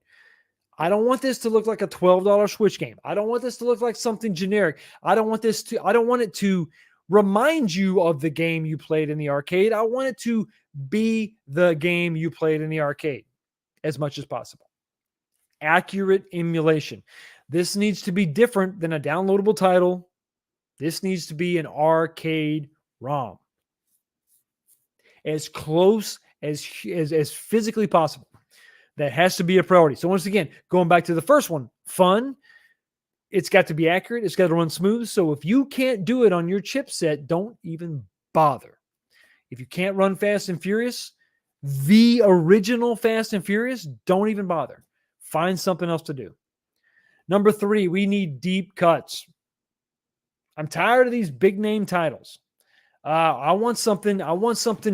I don't want this to look like a $12 Switch game. I don't want this to look like something generic. I don't want it to remind you of the game you played in the arcade. I want it to be the game you played in the arcade as much as possible. Accurate emulation. This needs to be different than a downloadable title. This needs to be an arcade ROM. As close as physically possible. That has to be a priority. So once again, going back to the first one, fun. It's got to be accurate. It's got to run smooth. So if you can't do it on your chipset, don't even bother. If you can't run Fast and Furious, the original Fast and Furious, don't even bother. Find something else to do. Number 3, we need deep cuts. I'm tired of these big name titles. I want something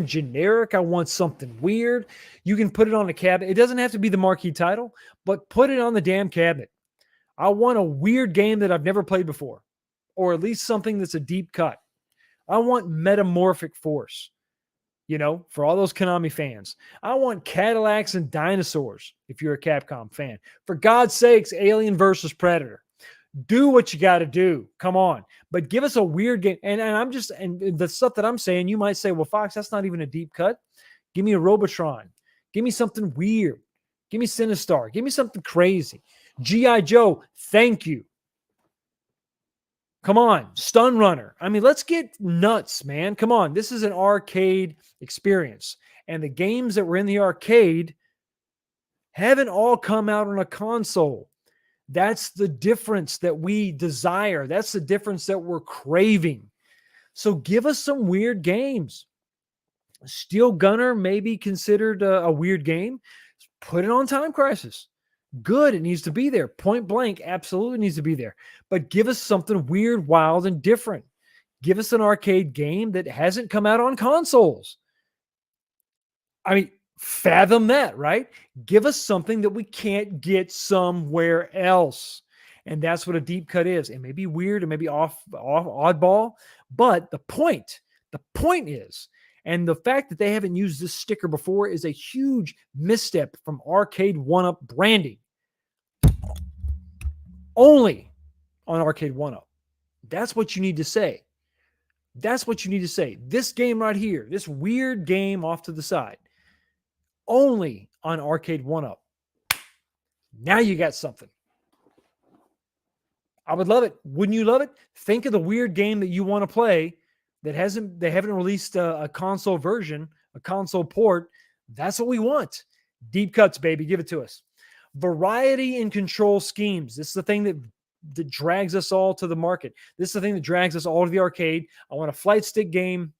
generic. I want something weird. You can put it on a cabinet. It doesn't have to be the marquee title, but put it on the damn cabinet. I want a weird game that I've never played before, or at least something that's a deep cut. I want Metamorphic Force, for all those Konami fans. I want Cadillacs and dinosaurs, if you're a Capcom fan. For God's sakes, Alien versus Predator. Do what you got to do. Come on. But give us a weird game. And the stuff that I'm saying, you might say, well, Fox, that's not even a deep cut. Give me a Robotron. Give me something weird. Give me Sinistar. Give me something crazy. G.I. Joe, thank you. Come on. Stun Runner. I mean, let's get nuts, man. Come on. This is an arcade experience. And the games that were in the arcade haven't all come out on a console. That's the difference that we desire. That's the difference that we're craving. So give us some weird games. Steel Gunner may be considered a weird game. Put it on Time Crisis. Good. It needs to be there. Point Blank absolutely needs to be there. But give us something weird, wild, and different. Give us an arcade game that hasn't come out on consoles. I mean, fathom that, right? Give us something that we can't get somewhere else. And that's what a deep cut is. It may be weird, it may be oddball, but the point is, and the fact that they haven't used this sticker before is a huge misstep from Arcade1up branding. Only on Arcade1up. That's what you need to say. That's what you need to say. This game right here, this weird game off to the side, only on Arcade1up. Now you got something. I would love it. Wouldn't you love it? Think of the weird game that you want to play that they haven't released a console version, a console port. That's what we want. Deep cuts, baby. Give it to us. Variety in control schemes. This is the thing that drags us all to the market. This is the thing that drags us all to the arcade. I want a flight stick game.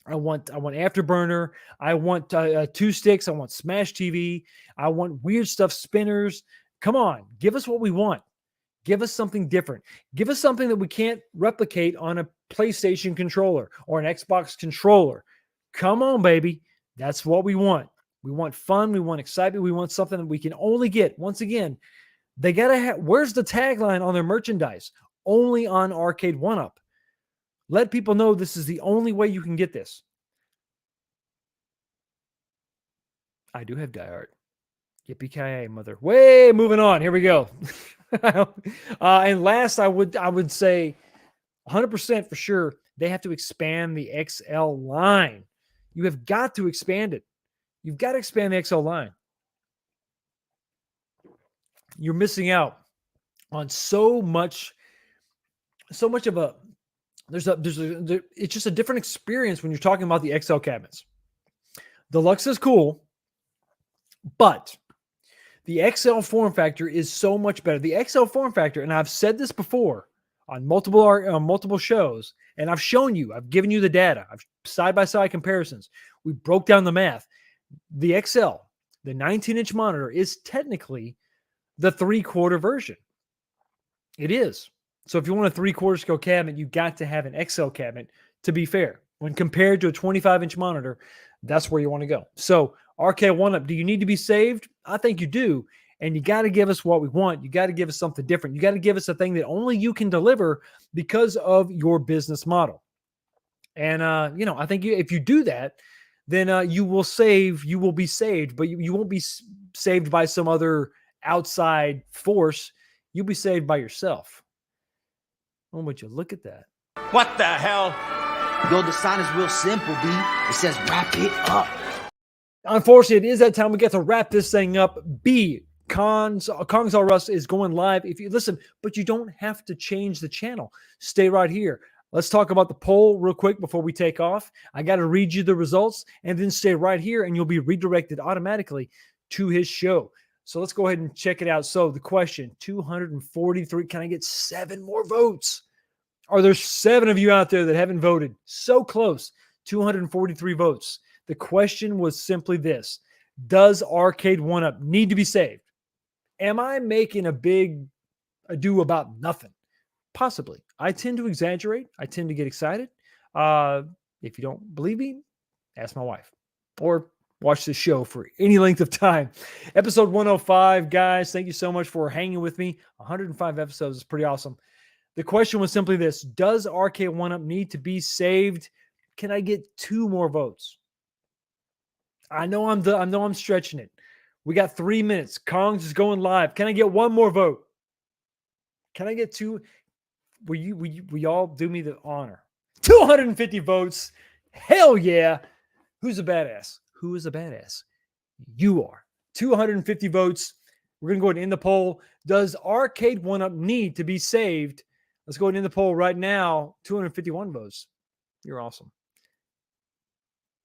I want Afterburner. I want 2 sticks. I want Smash TV. I want weird stuff, spinners. Come on, give us what we want. Give us something different. Give us something that we can't replicate on a PlayStation controller or an Xbox controller. Come on, baby. That's what we want. We want fun. We want excitement. We want something that we can only get. Once again, they got to have, where's the tagline on their merchandise? Only on Arcade1up. Let people know this is the only way you can get this. I do have die art. Yippee-ki-yay, mother. Way moving on. Here we go. And last, I would say 100% for sure, they have to expand the XL line. You have got to expand it. You've got to expand the XL line. You're missing out on so much of a, it's just a different experience when you're talking about the XL cabinets. Deluxe is cool, but the XL form factor is so much better. The XL form factor, and I've said this before on multiple shows, and I've shown you, I've given you the data, I've side-by-side comparisons. We broke down the math. The XL, the 19-inch monitor, is technically the 3/4 version. It is. So if you want a 3/4 scale cabinet, you got to have an XL cabinet, to be fair. When compared to a 25-inch monitor, that's where you want to go. So Arcade1up, do you need to be saved? I think you do. And you got to give us what we want. You got to give us something different. You got to give us a thing that only you can deliver because of your business model. And, I think if you do that, then you will be saved, but you won't be saved by some other outside force. You'll be saved by yourself. Oh, would you look at that?
What the hell?
Yo, the sign is real simple, B. It says wrap it up.
Unfortunately, it is that time. We get to wrap this thing up. Kongs R Us is going live. If you listen, but you don't have to change the channel. Stay right here. Let's talk about the poll real quick before we take off. I got to read you the results and then stay right here and you'll be redirected automatically to his show. So let's go ahead and check it out. So the question, 243, can I get 7 more votes? Are there 7 of you out there that haven't voted? So close, 243 votes. The question was simply this: does Arcade1up need to be saved? Am I making a big ado about nothing? Possibly. I tend to exaggerate. I tend to get excited. If you don't believe me, ask my wife or watch the show for any length of time. Episode 105, guys. Thank you so much for hanging with me. 105 episodes is pretty awesome. The question was simply this: does Arcade1up need to be saved? Can I get 2 more votes? I know I'm stretching it. We got 3 minutes. Kongs is going live. Can I get 1 more vote? Can I get 2? Will you all do me the honor? 250 votes. Hell yeah. Who's a badass? Who is a badass? You are. 250 votes. We're going to go ahead and end the poll. Does Arcade1up need to be saved? Let's go ahead and end the poll right now. 251 votes. You're awesome.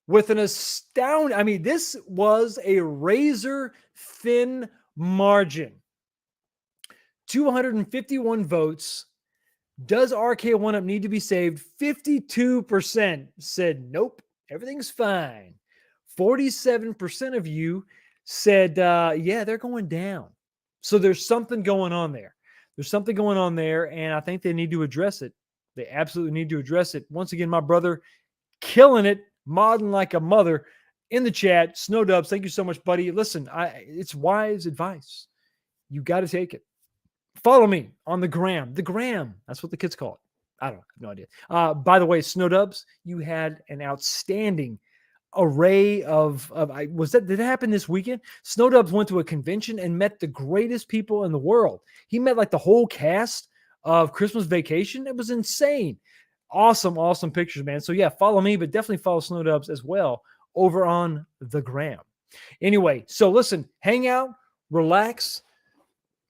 With an astounding, this was a razor thin margin. 251 votes. Does Arcade1up need to be saved? 52% said nope, everything's fine. 47% of you said, yeah, they're going down. So there's something going on there. There's something going on there, and I think they need to address it. They absolutely need to address it. Once again, my brother, killing it, modding like a mother in the chat. Snow Dubs, thank you so much, buddy. Listen, it's wise advice. You got to take it. Follow me on the gram. The gram. That's what the kids call it. I don't know. I have no idea. By the way, Snow Dubs, you had an outstanding array of did it happen this weekend? Snow Dubs went to a convention and met the greatest people in the world. He met like the whole cast of Christmas Vacation. It was insane. Awesome pictures, man. So yeah, follow me, but definitely follow Snow Dubs as well over on the gram. Anyway, so listen, hang out, relax.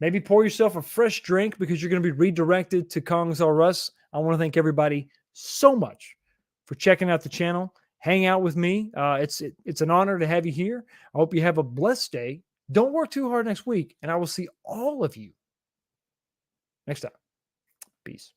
Maybe pour yourself a fresh drink because you're going to be redirected to Kongs R Us. I want to thank everybody so much for checking out the channel. Hang out with me. It's an honor to have you here. I hope you have a blessed day. Don't work too hard next week, and I will see all of you next time. Peace.